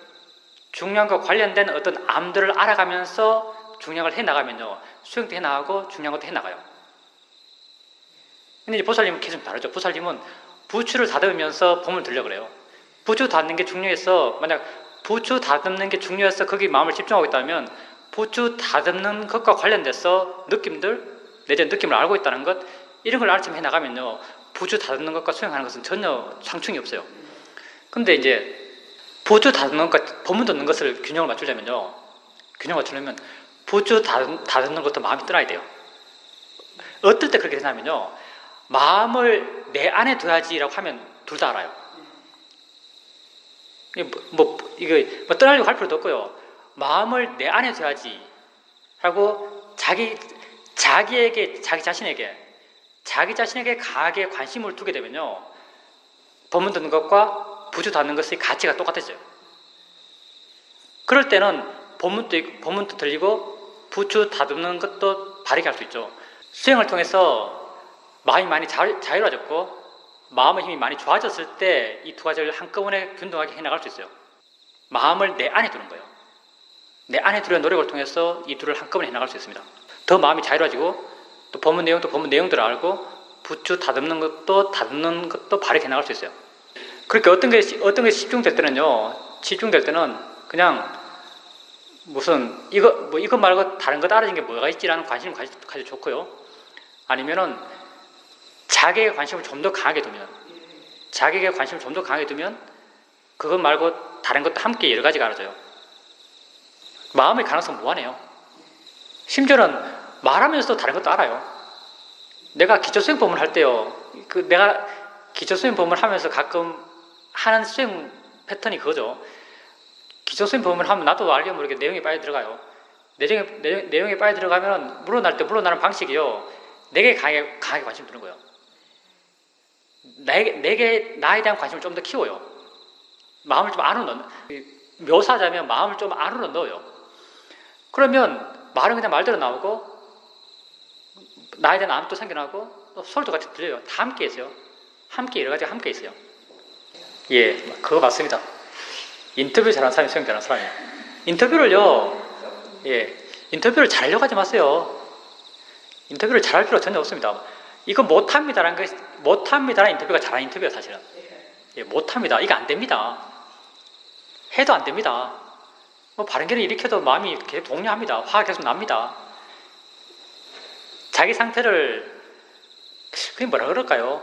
중요한 것과 관련된 어떤 암들을 알아가면서 중요한 걸 해나가면요. 수행도 해나가고 중요한 것도 해나가요. 근데 이제 보살님은 계속 다르죠. 보살님은 부추를 다듬으면서 법문을 들려고 그래요. 부추 다듬는 게 중요해서 만약 부추 다듬는 게 중요해서 거기 마음을 집중하고 있다면 부추 다듬는 것과 관련돼서 느낌들, 내지는 느낌을 알고 있다는 것 이런 걸 알아채면 해나가면요. 부추 다듬는 것과 수행하는 것은 전혀 상충이 없어요. 근데 이제 부추 다듬는 것과 법문 듣는 것을 균형을 맞추려면요. 균형을 맞추려면 부추 다듬는 것도 마음이 떠나야 돼요. 어떨 때 그렇게 되냐면요. 마음을 내 안에 둬야지라고 하면 둘 다 알아요. 이거 떠나려고 할 필요도 없고요. 마음을 내 안에 둬야지 하고 자기 자신에게 강하게 관심을 두게 되면요. 법문 듣는 것과 부추 닫는 것의 가치가 똑같아져요. 그럴 때는 법문도 들리고 부추 다듬는 것도 바르게 할 수 있죠. 수행을 통해서 마음이 많이 자유로워졌고 마음의 힘이 많이 좋아졌을 때 이 두 가지를 한꺼번에 균등하게 해나갈 수 있어요. 마음을 내 안에 두는 거예요. 내 안에 두려는 노력을 통해서 이 둘을 한꺼번에 해나갈 수 있습니다. 더 마음이 자유로워지고 또 법문 내용들을 알고 부추 다듬는 것도 바르게 해나갈 수 있어요. 그렇게 어떤 게 집중될 때는 그냥 무슨 이거 말고 다른 거 알아진 게 뭐가 있지라는 관심을 가지고 좋고요. 아니면은 자기의 관심을 좀 더 강하게 두면 그것 말고 다른 것도 함께 여러 가지가 알아져요. 마음의 가능성은 무한해요. 심지어는 말하면서도 다른 것도 알아요. 내가 기초수행 법문을 할 때요. 내가 기초수행 법문을 하면서 가끔 하는 수행 패턴이 그거죠. 기초수행 법문을 하면 나도 알게 모르게 내용에 빠져 들어가요. 내용에 빠져 들어가면 물러날 때 물러나는 방식이요. 내게 강하게 관심 두는 거예요. 나에 대한 관심을 좀 더 키워요. 마음을 좀 안으로 넣는, 묘사하자면 마음을 좀 안으로 넣어요. 그러면 말은 그냥 말대로 나오고, 나에 대한 암도 생겨나고, 또 소리도 같이 들려요. 다 함께 있어요. 여러 가지가 함께 있어요. 예, 그거 맞습니다. 인터뷰 잘하는 사람이 수행 잘하는 사람이에요. 인터뷰를 잘하려고 하지 마세요. 인터뷰를 잘할 필요가 전혀 없습니다. 이거 못합니다라는 인터뷰가 잘하는 인터뷰예요, 사실은. 예, 못합니다. 이거 안 됩니다. 해도 안 됩니다. 바른견을 일으켜도 마음이 계속 동요합니다. 화가 계속 납니다. 자기 상태를, 그게 뭐라 그럴까요?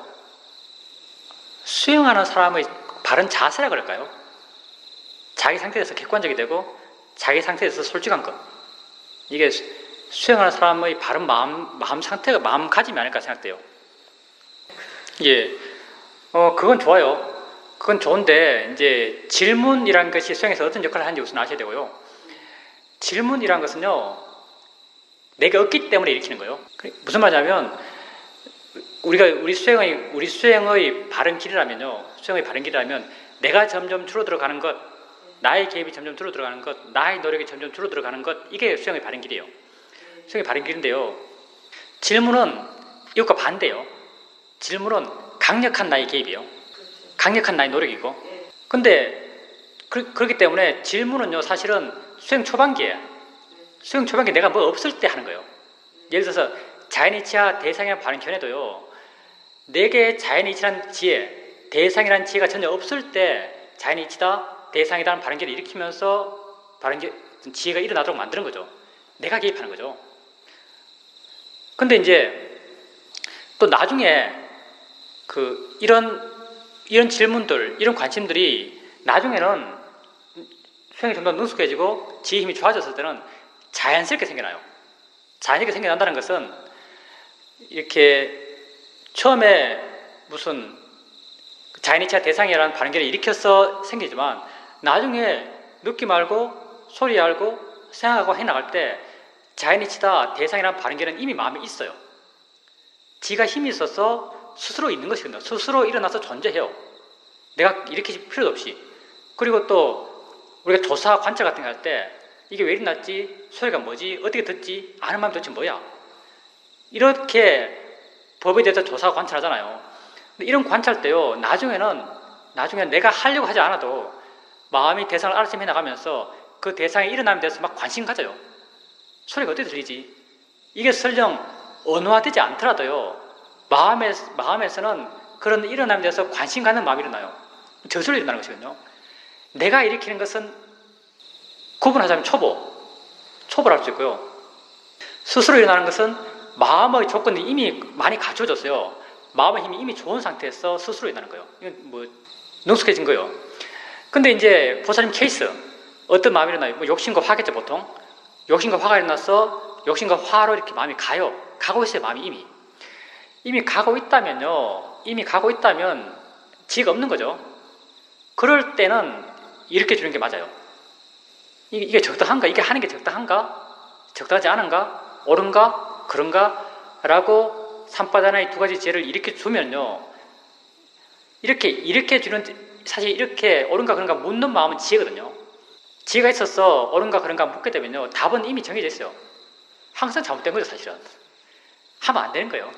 수행하는 사람의 바른 자세라 그럴까요? 자기 상태에서 객관적이 되고 자기 상태에서 솔직한 것. 이게 수행하는 사람의 바른 마음 상태가 마음가짐이 아닐까 생각돼요. 예, 그건 좋아요. 그건 좋은데 이제 질문이라는 것이 수행에서 어떤 역할을 하는지 우선 아셔야 되고요. 질문이라는 것은요, 내가 없기 때문에 일으키는 거예요. 무슨 말이냐면 우리 수행의 바른 길이라면요, 수행의 바른 길이라면 내가 점점 줄어들어가는 것, 나의 개입이 점점 줄어들어가는 것, 나의 노력이 점점 줄어들어가는 것, 이게 수행의 바른 길이에요. 수행의 바른 길인데요, 질문은 이것과 반대예요. 질문은 강력한 나의 개입이에요. 강력한 나의 노력이고. 근데 그렇기 때문에 질문은요, 사실은 수행 초반기에 내가 뭐 없을 때 하는 거예요. 예를 들어서 자연이치와 대상이란 바른 견해도요, 내게 자연이치란 지혜, 대상이란 지혜가 전혀 없을 때 자연이치다, 대상이다는 바른 견해를 일으키면서 지혜가 일어나도록 만드는 거죠. 내가 개입하는 거죠. 근데 이제 또 나중에 이런 질문들, 이런 관심들이 나중에는 수행이 좀 더 능숙해지고 지혜 힘이 좋아졌을 때는 자연스럽게 생겨나요. 자연스럽게 생겨난다는 것은 이렇게 처음에 무슨 자연이치와 대상이라는 바른 견해를 일으켜서 생기지만 나중에 느낌 알고 소리 알고 생각하고 해나갈 때 자연이치다 대상이라는 바른 견해는 이미 마음에 있어요. 지가 힘이 있어서 스스로 있는 것이거든요. 스스로 일어나서 존재해요. 내가 일으킬 필요도 없이. 그리고 또 우리가 조사 관찰 같은 거 할 때 이게 왜 일어났지? 소리가 뭐지? 어떻게 듣지? 아는 마음이 도대체 뭐야? 이렇게 법에 대해서 조사 관찰하잖아요. 근데 이런 관찰 때요, 나중에 내가 하려고 하지 않아도 마음이 대상을 알아채며 나가면서 그 대상이 일어남에 대해서 막 관심 가져요. 소리가 어떻게 들리지? 이게 설령 언어화되지 않더라도요, 마음에서는 그런 일어남에 대해서 관심 갖는 마음이 일어나요. 저절로 일어나는 것이거든요. 내가 일으키는 것은 구분하자면 초보를 할 수 있고요. 스스로 일어나는 것은 마음의 조건이 이미 많이 갖춰졌어요. 마음의 힘이 이미 좋은 상태에서 스스로 일어나는 거예요. 이건 뭐 능숙해진 거예요. 근데 이제 보살님 케이스, 어떤 마음이 일어나요? 뭐 욕심과 화겠죠, 보통. 욕심과 화가 일어나서 욕심과 화로 이렇게 마음이 가고 있어요. 마음이 이미 가고 있다면요, 지혜가 없는 거죠. 그럴 때는 이렇게 주는 게 맞아요. 이게 적당한가? 이게 하는 게 적당한가? 적당하지 않은가? 옳은가? 그런가? 라고 삼바다나의 두 가지 지혜를 이렇게 주면요, 이렇게 주는, 사실 이렇게 옳은가 그런가 묻는 마음은 지혜거든요. 지혜가 있어서 옳은가 그런가 묻게 되면요, 답은 이미 정해져 있어요. 항상 잘못된 거죠, 사실은. 하면 안 되는 거예요.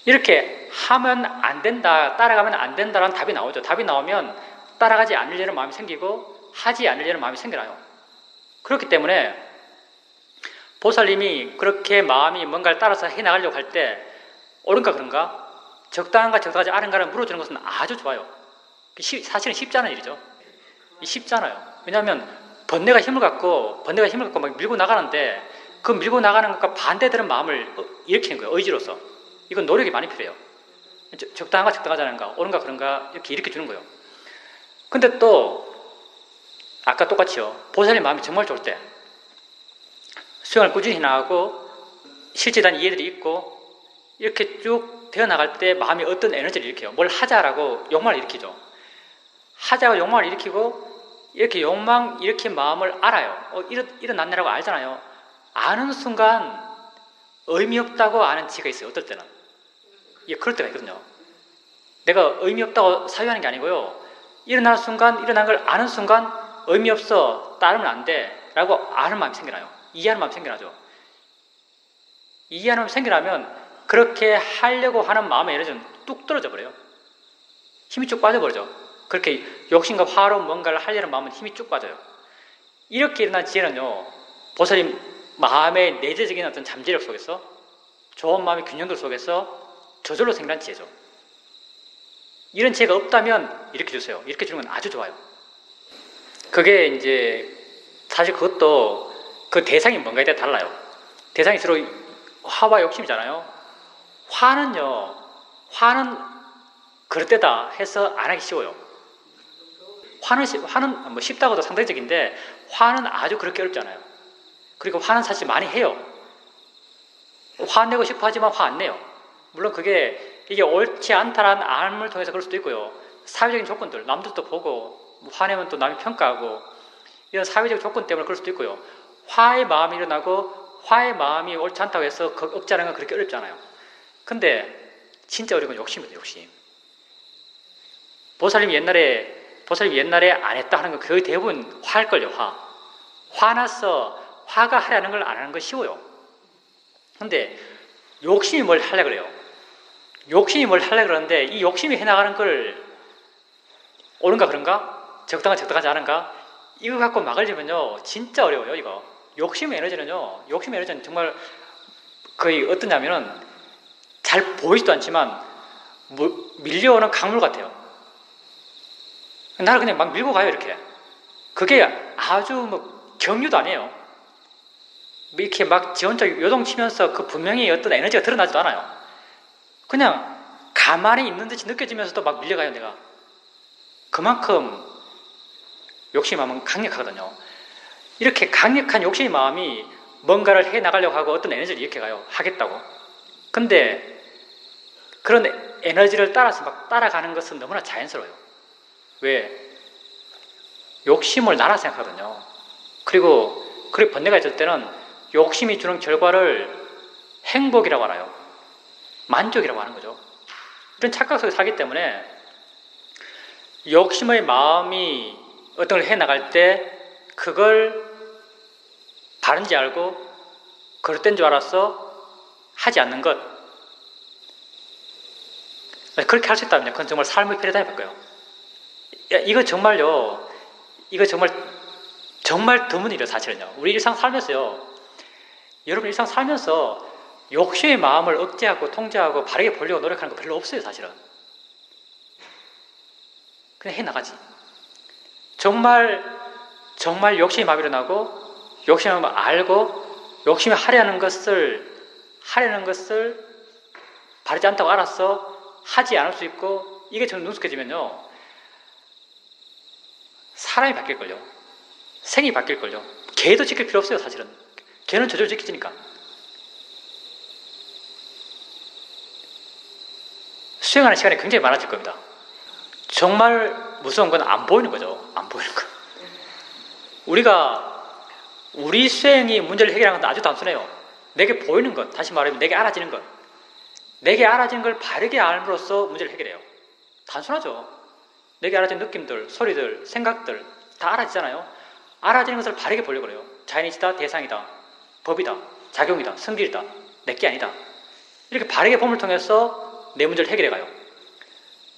이렇게 하면 안 된다, 따라가면 안 된다라는 답이 나오죠. 답이 나오면 따라가지 않으려는 마음이 생기고 하지 않으려는 마음이 생겨나요. 그렇기 때문에 보살님이 그렇게 마음이 뭔가를 따라서 해나가려고 할 때 옳은가 그런가, 적당한가 적당하지 않은가를 물어주는 것은 아주 좋아요. 사실은 쉽지 않은 일이죠. 쉽잖아요. 왜냐하면 번뇌가 힘을 갖고 막 밀고 나가는데 그 밀고 나가는 것과 반대되는 마음을 일으키는 거예요. 의지로서. 이건 노력이 많이 필요해요. 적당한가 적당하지 않은가, 옳은가 그런가 이렇게 주는 거예요. 근데 또 아까 똑같이요, 보살님 마음이 정말 좋을 때 수행을 꾸준히 해나가고 실제단 이해들이 있고 이렇게 쭉 되어나갈 때 마음이 어떤 에너지를 일으켜요. 뭘 하자라고 욕망을 일으키죠. 하자고 욕망을 일으키고 이렇게 욕망 일으킨 마음을 알아요. 일어났네라고 알잖아요. 아는 순간 의미 없다고 아는 지가 있어요. 어떨 때는. 그럴 때가 있거든요. 내가 의미 없다고 사유하는 게 아니고요, 일어난 걸 아는 순간 의미 없어, 따르면 안 돼 라고 아는 마음이 생겨나요. 이해하는 마음이 생겨나죠. 이해하는 마음이 생겨나면 그렇게 하려고 하는 마음의 에너지는 뚝 떨어져 버려요. 힘이 쭉 빠져버리죠. 그렇게 욕심과 화로 뭔가를 하려는 마음은 힘이 쭉 빠져요. 이렇게 일어난 지혜는요, 보살님 마음의 내재적인 어떤 잠재력 속에서, 좋은 마음의 균형들 속에서 저절로 생겨난 지혜죠. 이런 지혜가 없다면 이렇게 주세요. 이렇게 주는 건 아주 좋아요. 그게 이제 사실 그것도 그 대상이 뭔가에 따라 달라요. 대상이 주로 화와 욕심이잖아요. 화는 그럴 때다 해서 안 하기 쉬워요. 화는 뭐 쉽다고도 상대적인데 화는 아주 그렇게 어렵잖아요. 그리고 화는 사실 많이 해요. 화내고 싶어 하지만 화 안 내요. 물론 이게 옳지 않다라는 알을 통해서 그럴 수도 있고요. 사회적인 조건들, 남들도 보고 화내면 또 남이 평가하고 이런 사회적 조건 때문에 그럴 수도 있고요. 화의 마음이 일어나고 화의 마음이 옳지 않다고 해서 억제하는 건 그렇게 어렵지 않아요. 근데 진짜 어려운 건 욕심이거든요. 욕심. 보살님이 옛날에 안 했다 하는 건 거의 대부분 화일걸요. 화나서 화가 하려는 걸 안 하는 건 쉬워요. 근데 욕심이 뭘 하려고 그래요. 욕심이 뭘 하려고 그러는데 이 욕심이 해나가는 걸 옳은가 그런가? 적당하지 않은가? 이거 갖고 막으려면요 진짜 어려워요. 이거 욕심의 에너지는 정말 거의 어떠냐면은 잘 보이지도 않지만 밀려오는 강물 같아요. 나를 그냥 막 밀고 가요. 이렇게 그게 아주 뭐 경유도 아니에요. 이렇게 막 지 혼자 요동치면서 그 분명히 어떤 에너지가 드러나지도 않아요. 그냥 가만히 있는 듯이 느껴지면서도 막 밀려가요. 내가 그만큼 욕심의 마음은 강력하거든요. 이렇게 강력한 욕심의 마음이 뭔가를 해나가려고 하고 어떤 에너지를 이렇게 가요. 하겠다고. 근데 그런 에너지를 따라서 막 따라가는 것은 너무나 자연스러워요. 왜? 욕심을 나라 생각하거든요. 그리고 번뇌가 있을 때는 욕심이 주는 결과를 행복이라고 알아요. 만족이라고 하는 거죠. 이런 착각 속에 살기 때문에 욕심의 마음이 어떤 걸 해나갈 때 그걸 바른지 알고 그릇된 줄 알아서 하지 않는 것. 그렇게 할 수 있다면 그건 정말 삶의 패러다임일 거예요. 이거 정말 드문 일이에요. 사실은요. 우리 일상 살면서요. 여러분 일상 살면서 욕심의 마음을 억제하고 통제하고 바르게 보려고 노력하는 거 별로 없어요. 사실은. 그냥 해나가지. 정말 욕심의 마음이 일어나고 욕심의 마음을 알고 욕심이 하려는 것을 바르지 않다고 알아서 하지 않을 수 있고 이게 좀 능숙해지면요. 사람이 바뀔걸요. 생이 바뀔걸요. 개도 지킬 필요 없어요. 사실은. 개는 저절로 지켜지니까. 수행하는 시간이 굉장히 많아질 겁니다. 정말 무서운 건 안 보이는 거죠. 안 보이는 거. 우리 수행이 문제를 해결하는 건 아주 단순해요. 내게 보이는 것, 다시 말하면 내게 알아지는 것. 내게 알아지는 걸 바르게 알므로써 문제를 해결해요. 단순하죠. 내게 알아지는 느낌들, 소리들, 생각들 다 알아지잖아요. 알아지는 것을 바르게 보려고 그래요. 자연이다, 대상이다, 법이다, 작용이다, 성질이다, 내게 아니다. 이렇게 바르게 봄을 통해서 내 문제를 해결해 가요.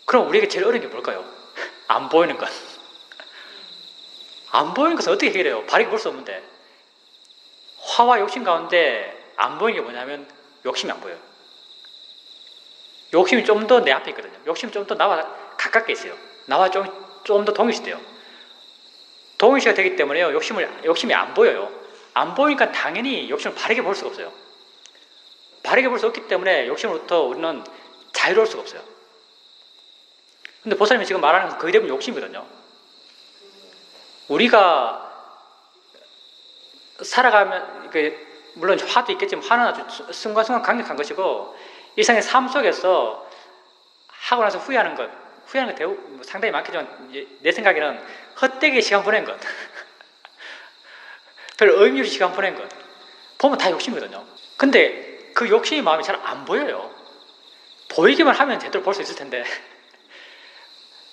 그럼 우리에게 제일 어려운 게 뭘까요? 안 보이는 것. 안 보이는 것은 어떻게 해결해요? 바르게 볼 수 없는데. 화와 욕심 가운데 안 보이는 게 뭐냐면 욕심이 안 보여요. 욕심이 좀 더 내 앞에 있거든요. 욕심이 좀 더 나와 가깝게 있어요. 나와 좀 더 동일시돼요. 동일시가 되기 때문에요. 욕심이 안 보여요. 안 보이니까 당연히 욕심을 바르게 볼 수가 없어요. 바르게 볼 수 없기 때문에 욕심으로부터 우리는 자유로울 수가 없어요. 근데 보살님이 지금 말하는 건 거의 대부분 욕심이거든요. 우리가 살아가면, 물론 화도 있겠지만 화는 아주 순간순간 강력한 것이고, 일상의 삶 속에서 하고 나서 후회하는 것 상당히 많겠지만, 내 생각에는 헛되게 시간 보낸 것, 별 의미 없이 시간 보낸 것, 보면 다 욕심이거든요. 근데 그 욕심의 마음이 잘 안 보여요. 보이기만 하면 제대로 볼 수 있을 텐데,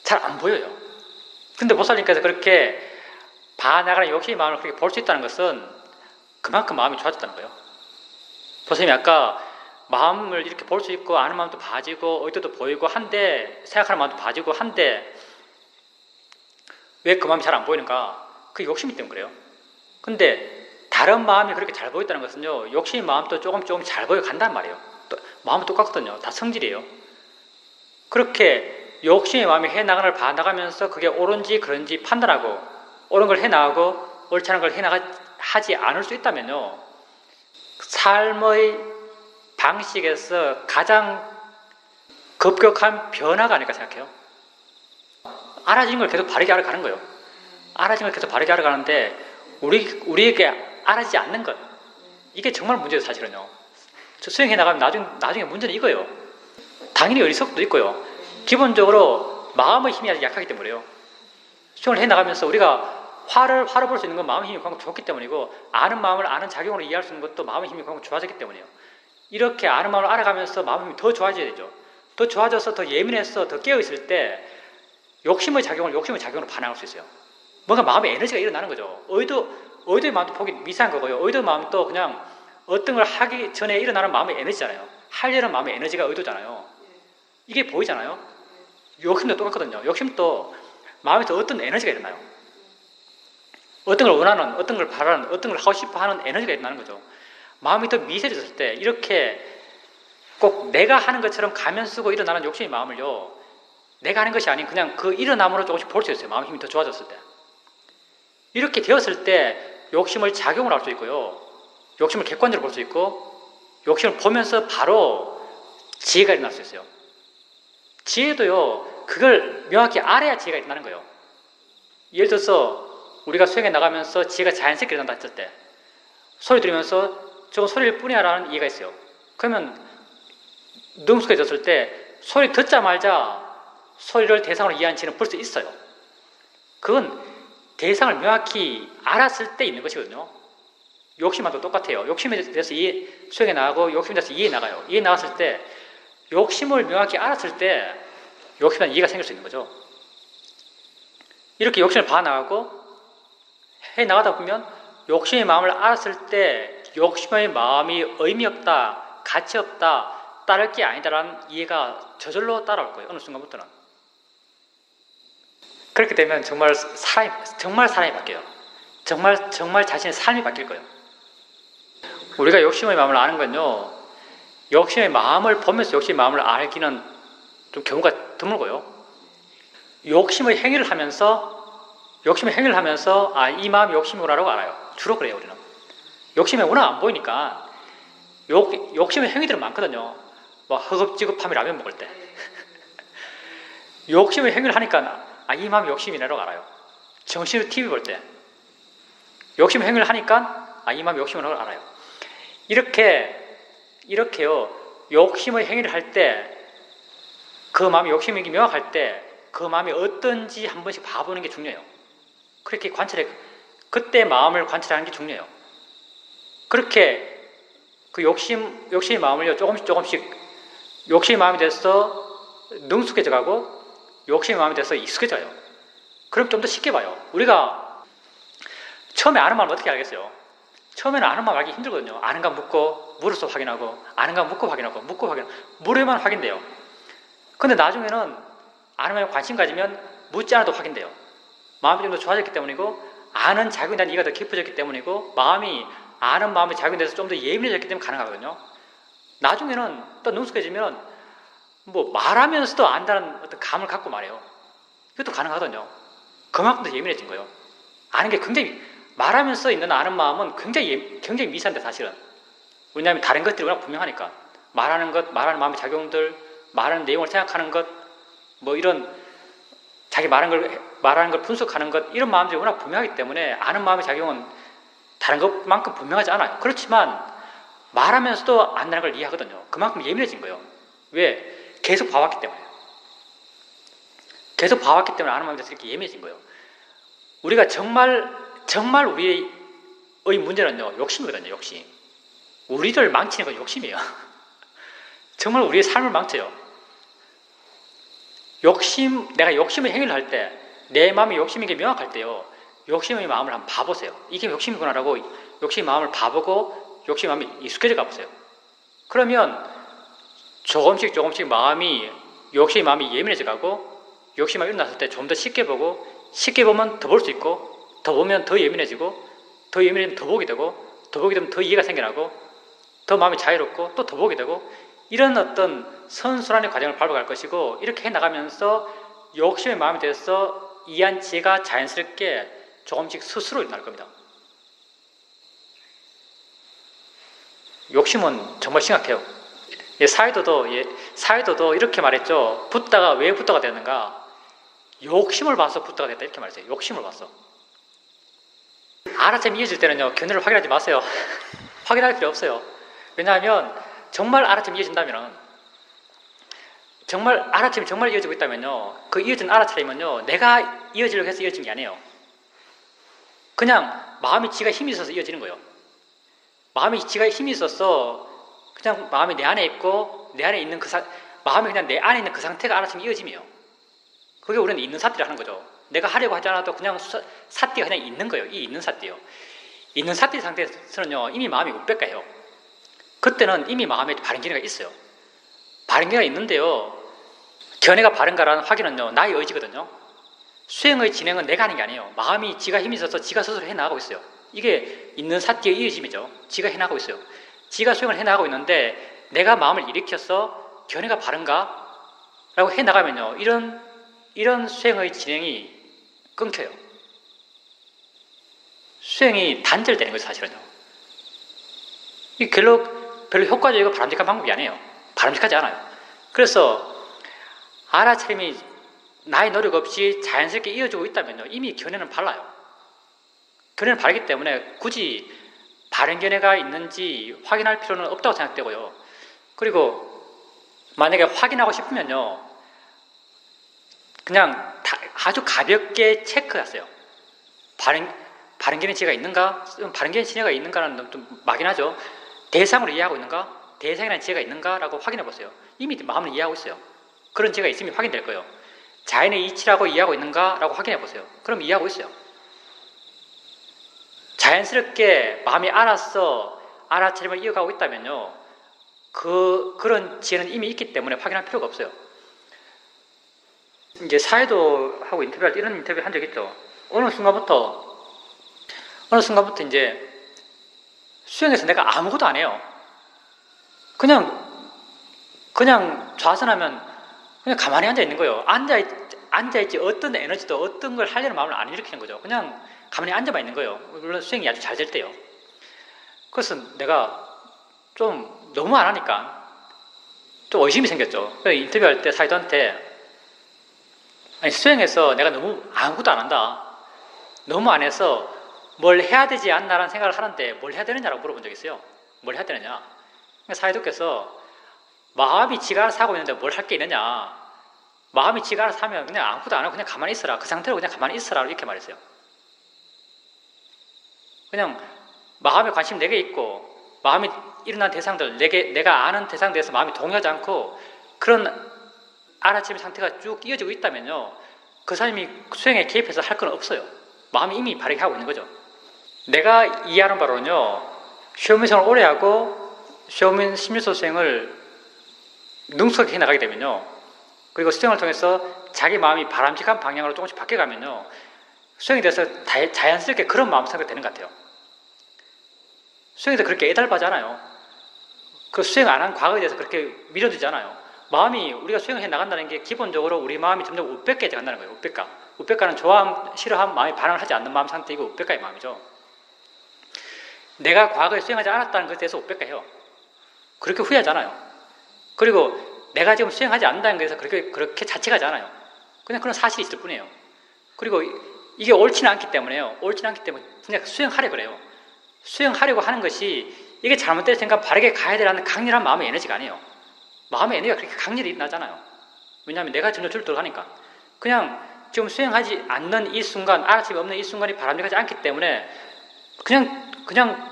잘 안 보여요. 근데 보살님께서 그렇게 봐나가는 욕심의 마음을 그렇게 볼 수 있다는 것은 그만큼 마음이 좋아졌다는 거예요. 보살님이 아까 마음을 이렇게 볼 수 있고 아는 마음도 봐지고 의도도 보이고 한데 생각하는 마음도 봐지고 한데 왜 그 마음이 잘 안 보이는가? 그게 욕심이 때문에 그래요. 근데 다른 마음이 그렇게 잘 보였다는 것은요, 욕심의 마음도 조금 잘 보여간단 말이에요. 또 마음은 똑같거든요. 다 성질이에요. 그렇게 욕심의 마음이 해나가는 걸 봐나가면서 그게 옳은지 그런지 판단하고 옳은 걸 해나가고 옳지 않은 걸 하지 않을 수 있다면요, 삶의 방식에서 가장 급격한 변화가 아닐까 생각해요. 알아진 걸 계속 바르게 알아가는 거예요. 알아진 걸 계속 바르게 알아가는데 우리에게 알아지지 않는 것, 이게 정말 문제예요. 사실은요. 수행해 나가면 나중에 문제는 이거예요. 당연히 어리석도 있고요. 기본적으로 마음의 힘이 아주 약하기 때문에요. 수행을 해 나가면서 우리가 화를 볼 수 있는 건 마음의 힘이 그만큼 좋기 때문이고, 아는 마음을 아는 작용으로 이해할 수 있는 것도 마음의 힘이 그만큼 좋아졌기 때문이에요. 이렇게 아는 마음을 알아가면서 마음의 힘이 더 좋아져야 되죠. 더 좋아져서 더 예민해서 더 깨어있을 때 욕심의 작용으로 반응할 수 있어요. 뭔가 마음의 에너지가 일어나는 거죠. 의도의 마음도 보기 미세한 거고요. 의도의 마음도 그냥 어떤 걸 하기 전에 일어나는 마음의 에너지잖아요. 하려는 마음의 에너지가 의도잖아요. 이게 보이잖아요. 욕심도 똑같거든요. 욕심도 마음에서 어떤 에너지가 일어나요. 어떤 걸 원하는, 어떤 걸 바라는, 어떤 걸 하고 싶어 하는 에너지가 일어나는 거죠. 마음이 더 미세해졌을 때 이렇게 꼭 내가 하는 것처럼 가면 쓰고 일어나는 욕심의 마음을요, 내가 하는 것이 아닌 그냥 그 일어남으로 조금씩 볼 수 있어요. 마음의 힘이 더 좋아졌을 때. 이렇게 되었을 때 욕심을 작용을 할 수 있고요. 욕심을 객관적으로 볼 수 있고, 욕심을 보면서 바로 지혜가 일어날 수 있어요. 지혜도요, 그걸 명확히 알아야 지혜가 일어나는 거예요. 예를 들어서 우리가 수행해 나가면서 지혜가 자연스럽게 일어난다 했을 때, 소리 들으면서 저건 소리를 뿐이야 라는 이해가 있어요. 그러면 능숙해졌을 때 소리 듣자마자 소리를 대상으로 이해한 지혜는 벌써 있어요. 그건 대상을 명확히 알았을 때 있는 것이거든요. 욕심과도 똑같아요. 욕심에 대해서 수행해 나가고 욕심에 대해서 이해해 나가요. 이해해 나갔을 때 욕심을 명확히 알았을 때 욕심에 대한 이해가 생길 수 있는 거죠. 이렇게 욕심을 봐나가고 해 나가다 보면 욕심의 마음을 알았을 때 욕심의 마음이 의미 없다, 가치 없다, 따를 게 아니다라는 이해가 저절로 따라올 거예요. 어느 순간부터는. 그렇게 되면 정말 사람이 바뀌어요. 정말 자신의 삶이 바뀔 거예요. 우리가 욕심의 마음을 아는 건요, 욕심의 마음을 보면서 욕심의 마음을 알기는 좀 경우가 드물고요. 욕심의 행위를 하면서 아, 이 마음이 욕심이구나라고 알아요. 주로 그래요, 우리는. 욕심이 워낙 안 보이니까 욕심의 행위들은 많거든요. 뭐 허겁지겁하며 라면 먹을 때 욕심의 행위를 하니까 아, 이 마음이 욕심이라고 알아요. 정신으로 TV 볼 때 욕심의 행위를 하니까 아, 이 마음이 욕심이라고 알아요. 이렇게요, 욕심의 행위를 할 때 그 마음이 욕심이 명확할 때 그 마음이 어떤지 한 번씩 봐보는 게 중요해요. 그렇게 그때 마음을 관찰하는 게 중요해요. 그렇게 그 욕심의 마음을요, 조금씩 욕심의 마음이 돼서 능숙해져 가고 욕심의 마음이 돼서 익숙해져요. 그럼 좀 더 쉽게 봐요. 우리가 처음에 아는 마음을 어떻게 알겠어요? 처음에는 아는 마음 알기 힘들거든요. 아는가 묻고, 물어서 확인하고, 아는가 묻고 확인하고, 물으면 확인돼요. 근데 나중에는 아는 마음에 관심 가지면 묻지 않아도 확인돼요. 마음이 좀 더 좋아졌기 때문이고, 아는 작용에 대한 이해가 더 깊어졌기 때문이고, 아는 마음의 작용에 대해서 좀 더 예민해졌기 때문에 가능하거든요. 나중에는 또 능숙해지면 뭐 말하면서도 안다는 어떤 감을 갖고 말해요. 이것도 가능하거든요. 그만큼 더 예민해진 거예요. 아는 게 굉장히, 말하면서 있는 아는 마음은 굉장히 미세한데 사실은. 왜냐하면 다른 것들이 워낙 분명하니까. 말하는 마음의 작용들, 말하는 내용을 생각하는 것, 뭐 이런 자기 말하는 걸 분석하는 것, 이런 마음들이 워낙 분명하기 때문에 아는 마음의 작용은 다른 것만큼 분명하지 않아요. 그렇지만 말하면서도 안다는 걸 이해하거든요. 그만큼 예민해진 거예요. 왜? 계속 봐왔기 때문에. 계속 봐왔기 때문에 아는 마음에 대해서 이렇게 예민해진 거예요. 우리가 정말 우리의 문제는요, 욕심이거든요. 욕심. 우리를 망치는 건 욕심이에요. 정말 우리의 삶을 망쳐요. 내가 욕심의 행위를 할 때, 내 마음이 욕심인 게 명확할 때요, 욕심의 마음을 한번 봐보세요. 이게 욕심이구나라고 욕심의 마음을 봐보고 욕심의 마음이 익숙해져 가보세요. 그러면 조금씩 욕심의 마음이 예민해져 가고, 욕심이 일어났을 때 좀 더 쉽게 보고, 쉽게 보면 더 볼 수 있고, 더 보면 더 예민해지고, 더 예민해지면 더 보게 되고, 더 보게 되면 더 이해가 생겨나고, 더 마음이 자유롭고, 또 더 보게 되고, 이런 어떤 선순환의 과정을 밟아갈 것이고, 이렇게 해나가면서 욕심의 마음이 돼서 이해한 지혜가 자연스럽게 조금씩 스스로 일어날 겁니다. 욕심은 정말 심각해요. 사이도도 이렇게 말했죠. 붓다가 왜 붓다가 되는가? 욕심을 봐서 부터가 됐다 이렇게 말했어요. 욕심을 봐서. 알아차림이 이어질 때는요, 견해를 확인하지 마세요. 확인할 필요 없어요. 왜냐하면 정말 알아차림이 이어진다면, 정말 알아차림이 정말 이어지고 있다면요, 그 이어진 알아차림은요, 내가 이어지려고 해서 이어진 게 아니에요. 그냥 마음이 지가 힘이 있어서 이어지는 거예요. 마음이 지가 힘이 있어서 그냥 마음이 내 안에 있고 내 안에 있는 마음이 그냥 내 안에 있는 그 상태가 알아차림이 이어짐이에요. 그게 우리는 있는 사띠를 하는 거죠. 내가 하려고 하지 않아도 그냥 사띠가 그냥 있는 거예요. 이 있는 사띠요. 있는 사띠 상태에서는요, 이미 마음이 우백가해요. 그때는 이미 마음에 바른 견해가 있어요. 바른 견해가 있는데요, 견해가 바른가라는 확인은요, 나의 의지거든요. 수행의 진행은 내가 하는 게 아니에요. 마음이 지가 힘이 있어서 지가 스스로 해나가고 있어요. 이게 있는 사띠의 이어짐이죠. 지가 해나가고 있어요. 지가 수행을 해나가고 있는데 내가 마음을 일으켜서 견해가 바른가? 라고 해나가면요, 이런 수행의 진행이 끊겨요. 수행이 단절되는 거죠, 사실은요. 이게 별로 효과적이고 바람직한 방법이 아니에요. 바람직하지 않아요. 그래서 알아차림이 나의 노력 없이 자연스럽게 이어지고 있다면요, 이미 견해는 발라요. 견해는 바르기 때문에 굳이 바른 견해가 있는지 확인할 필요는 없다고 생각되고요. 그리고 만약에 확인하고 싶으면요, 그냥 아주 가볍게 체크하세요. 바른 견해 지혜가 있는가? 바른 견해 지혜가 있는가는 좀 막연하죠. 대상으로 이해하고 있는가? 대상이라는 지혜가 있는가라고 확인해 보세요. 이미 마음을 이해하고 있어요. 그런 지혜가 있으면 확인될 거예요. 자연의 이치라고 이해하고 있는가라고 확인해 보세요. 그럼 이해하고 있어요. 자연스럽게 마음이 알아서 알아차림을 이어가고 있다면요, 그런 지혜는 이미 있기 때문에 확인할 필요가 없어요. 이제 사회도하고 인터뷰할 때 이런 인터뷰 한 적 있죠. 어느 순간부터 이제 수행에서 내가 아무것도 안 해요. 그냥 좌선하면 그냥 가만히 앉아 있는 거예요. 앉아있지 어떤 에너지도 어떤 걸 하려는 마음을 안 일으키는 거죠. 그냥 가만히 앉아만 있는 거예요. 물론 수행이 아주 잘 될 때요. 그래서 내가 좀 너무 안 하니까 좀 의심이 생겼죠. 그래서 인터뷰할 때 사이도한테, 아니, 수행해서 내가 너무 아무것도 안 한다, 너무 안 해서 뭘 해야 되지 않나라는 생각을 하는데 뭘 해야 되느냐라고 물어본 적이 있어요. 뭘 해야 되느냐. 사이도께서 마음이 지가 알아서 하고 있는데 뭘 할 게 있느냐, 마음이 지가 알아서 하면 그냥 아무것도 안 하고 그냥 가만히 있어라, 그 상태로 그냥 가만히 있어라, 이렇게 말했어요. 그냥 마음에 관심 4개 있고 마음이 일어난 대상들, 내가 아는 대상에 대해서 마음이 동요하지 않고 그런 알아차림 상태가 쭉 이어지고 있다면요, 그 사람이 수행에 개입해서 할 건 없어요. 마음이 이미 바르게 하고 있는 거죠. 내가 이해하는 바로는요, 쇼민성을 오래 하고 쇼민 심리소 수행을 능숙하게 해나가게 되면요, 그리고 수행을 통해서 자기 마음이 바람직한 방향으로 조금씩 바뀌어가면요, 수행에 대해서 자연스럽게 그런 마음 상태가 되는 것 같아요. 수행에서 그렇게 애달파지 않아요. 그 수행 안 한 과거에 대해서 그렇게 밀어두지 않아요. 마음이, 우리가 수행을 해 나간다는 게 기본적으로 우리 마음이 점점 우백해져 간다는 거예요. 우백가. 우백가는 좋아함, 싫어함, 마음이 반응을 하지 않는 마음 상태이고 우백가의 마음이죠. 내가 과거에 수행하지 않았다는 것에 대해서 우백가해요. 그렇게 후회하지 않아요. 그리고 내가 지금 수행하지 않는다는 것에서 그렇게 자책하지 않아요. 그냥 그런 사실이 있을 뿐이에요. 그리고 이게 옳지는 않기 때문에요. 옳지는 않기 때문에 그냥 수행하려 그래요. 수행하려고 하는 것이 이게 잘못될 생각 바르게 가야 되라는 강렬한 마음의 에너지가 아니에요. 마음의 에너지가 그렇게 강렬히 나잖아요. 왜냐하면 내가 전혀 줄도록 하니까. 그냥 지금 수행하지 않는 이 순간, 알아차림이 없는 이 순간이 바람직하지 않기 때문에 그냥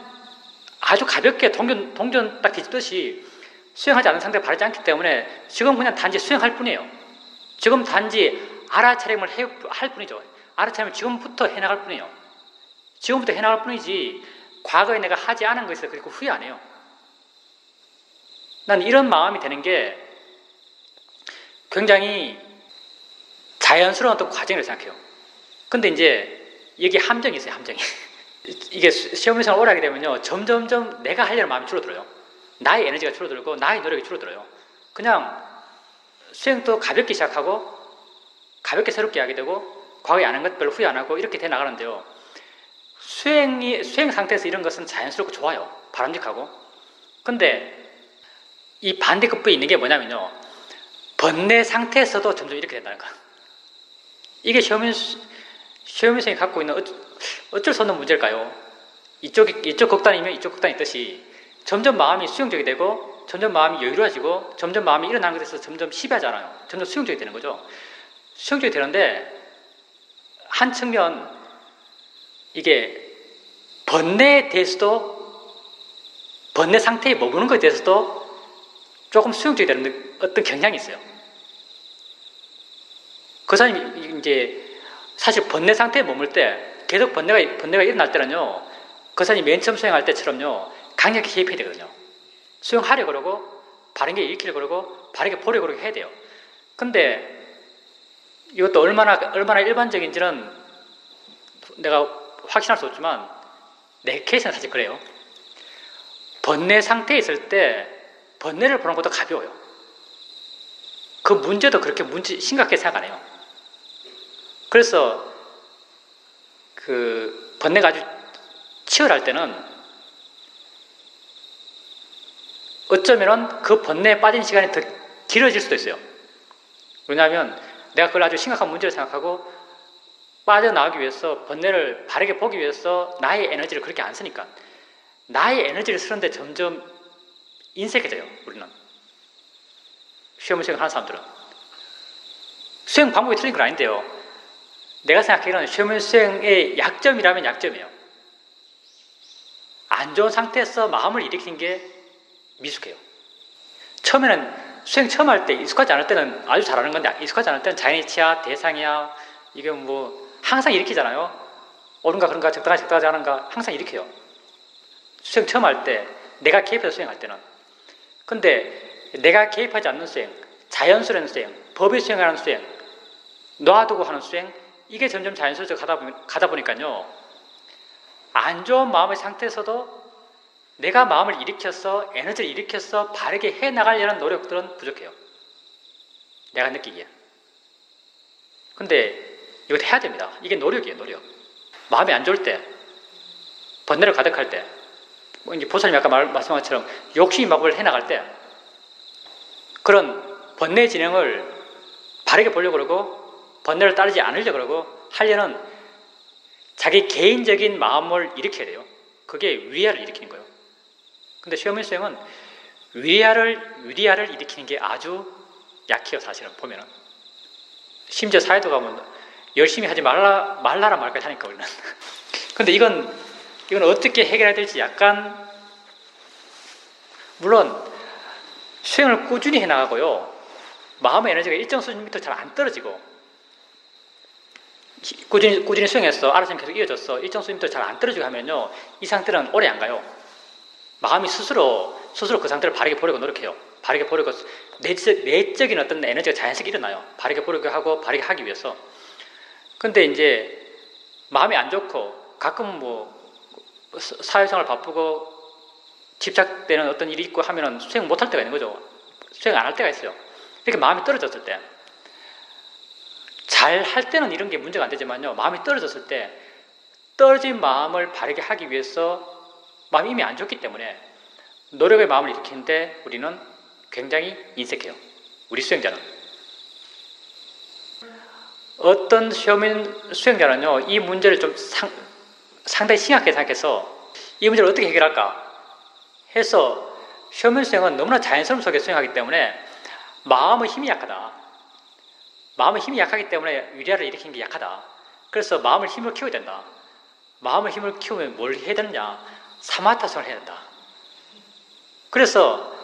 아주 가볍게 동전 딱 뒤집듯이 수행하지 않는 상태가 바르지 않기 때문에 지금 그냥 단지 수행할 뿐이에요. 지금 단지 알아차림을 할 뿐이죠. 알아차림을 지금부터 해나갈 뿐이에요. 지금부터 해나갈 뿐이지 과거에 내가 하지 않은 것에 그렇게 후회 안 해요. 난 이런 마음이 되는 게 굉장히 자연스러운 어떤 과정이라고 생각해요. 근데 이제 여기 함정이 있어요, 함정이. 이게 시험에서 오래 하게 되면요, 점점점 내가 하려는 마음이 줄어들어요. 나의 에너지가 줄어들고 나의 노력이 줄어들어요. 그냥 수행도 가볍게 시작하고 가볍게 새롭게 하게 되고 과거에 안 한 것 별로 후회 안 하고 이렇게 돼 나가는데요, 수행 상태에서 이런 것은 자연스럽고 좋아요. 바람직하고. 근데 이 반대급부에 있는 게 뭐냐면요, 번뇌 상태에서도 점점 이렇게 된다는 거야. 이게 셔먼스윙이 갖고 있는 어쩔 수 없는 문제일까요? 이쪽 극단이면 이쪽 극단이 있듯이 점점 마음이 수용적이 되고 점점 마음이 여유로워지고 점점 마음이 일어나는 것에서 점점 시비하잖아요. 점점 수용적이 되는 거죠. 수용적이 되는데 한 측면 이게 번뇌에 대해서도 번뇌 상태에 머무는 것에 대해서도 조금 수용적이 되는 어떤 경향이 있어요. 그 사람이 이제 사실 번뇌 상태에 머물 때 계속 번뇌가 일어날 때는요, 그 사람이 맨 처음 수행할 때처럼요, 강력히 개입해야 되거든요. 수용하려고 그러고, 바르게 일으키려고 그러고, 바르게 보려고 그러고 해야 돼요. 근데 이것도 얼마나 일반적인지는 내가 확신할 수 없지만, 내 케이스는 사실 그래요. 번뇌 상태에 있을 때, 번뇌를 보는 것도 가벼워요. 그 문제도 그렇게 심각하게 생각 안 해요. 그래서 그 번뇌가 아주 치열할 때는 어쩌면은 그 번뇌에 빠진 시간이 더 길어질 수도 있어요. 왜냐하면 내가 그걸 아주 심각한 문제를 생각하고 빠져나가기 위해서 번뇌를 바르게 보기 위해서 나의 에너지를 그렇게 안 쓰니까 나의 에너지를 쓰는데 점점 인색해져요. 우리는 시험을 수행하는 사람들은 수행 방법이 틀린 건 아닌데요. 내가 생각하기로는 시험 수행의 약점이라면 약점이에요. 안 좋은 상태에서 마음을 일으키는 게 미숙해요. 처음에는 수행 처음 할 때 익숙하지 않을 때는 아주 잘하는 건데 익숙하지 않을 때는 자연이치야 대상이야 이게 뭐 항상 일으키잖아요. 옳은가 그런가 적당하지 않은가 항상 일으켜요. 수행 처음 할 때 내가 개입해서 수행할 때는. 근데 내가 개입하지 않는 수행, 자연스러운 수행, 법의 수행하는 수행, 놔두고 하는 수행, 이게 점점 자연스럽게 가다 보니까요, 안 좋은 마음의 상태에서도 내가 마음을 일으켜서 에너지를 일으켜서 바르게 해나가려는 노력들은 부족해요. 내가 느끼기에. 근데 이것도 해야 됩니다. 이게 노력이에요. 노력. 마음이 안 좋을 때, 번뇌를 가득할 때, 뭐 이제 보살님이 아까 말씀한 것처럼 욕심이 막을 해나갈 때 그런 번뇌 진행을 바르게 보려고 그러고 번뇌를 따르지 않으려고 그러고 하려는 자기 개인적인 마음을 일으켜야 돼요. 그게 위리아를 일으키는 거예요. 근데 시험의 수행은 위리아를 일으키는 게 아주 약해요. 사실은 보면은. 심지어 사회도 가면 열심히 하지 말라란 말까지 하니까 우리는. 근데 이건 어떻게 해결해야 될지 약간, 물론 수행을 꾸준히 해나가고요, 마음의 에너지가 일정 수준 밑으로 잘 안 떨어지고 꾸준히 수행해서 알아서 계속 이어졌어 일정 수준 밑으로 잘 안 떨어지고 하면요, 이 상태는 오래 안 가요. 마음이 스스로 그 상태를 바르게 보려고 노력해요. 바르게 보려고 내적인 어떤 에너지가 자연스럽게 일어나요. 바르게 보려고 하고 바르게 하기 위해서. 근데 이제 마음이 안 좋고 가끔은 뭐 사회생활 바쁘고 집착되는 어떤 일이 있고 하면은 수행 못할 때가 있는 거죠. 수행 안 할 때가 있어요. 이렇게 마음이 떨어졌을 때, 잘 할 때는 이런 게 문제가 안 되지만요, 마음이 떨어졌을 때 떨어진 마음을 바르게 하기 위해서 마음이 이미 안 좋기 때문에 노력의 마음을 일으키는데 우리는 굉장히 인색해요. 우리 수행자는. 어떤 수행자는요, 이 문제를 좀 상당히 심각하게 생각해서 이 문제를 어떻게 해결할까 해서, 시험의 수행은 너무나 자연스러움 속에 수행하기 때문에 마음의 힘이 약하다. 마음의 힘이 약하기 때문에 위리아를 일으키는 게 약하다. 그래서 마음의 힘을 키워야 된다. 마음의 힘을 키우면 뭘 해야 되느냐? 사마타 수행을 해야 된다. 그래서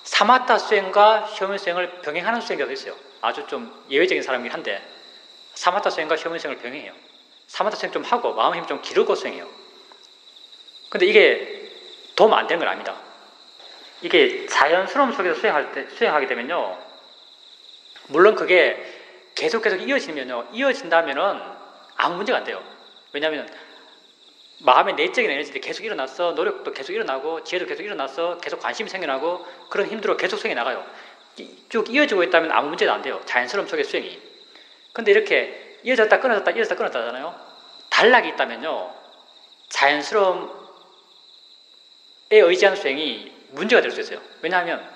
사마타 수행과 시험의 수행을 병행하는 수행자도 있어요. 아주 좀 예외적인 사람이긴 한데 사마타 수행과 시험의 수행을 병행해요. 사마타 수행 좀 하고 마음의 힘 좀 기르고 수행해요. 근데 이게 도움 안 되는 건 아닙니다. 이게 자연스러움 속에서 수행하게 되면요, 물론 그게 계속 이어진다면은 아무 문제가 안 돼요. 왜냐하면 마음의 내적인 에너지들이 계속 일어나서 노력도 계속 일어나고 지혜도 계속 일어나서 계속 관심이 생겨나고 그런 힘들어 계속 수행이 나가요. 쭉 이어지고 있다면 아무 문제도 안 돼요. 자연스러움 속의 수행이. 근데 이렇게 이어졌다 끊어졌다 하잖아요. 단락이 있다면요, 자연스러움에 의지하는 수행이 문제가 될 수 있어요. 왜냐하면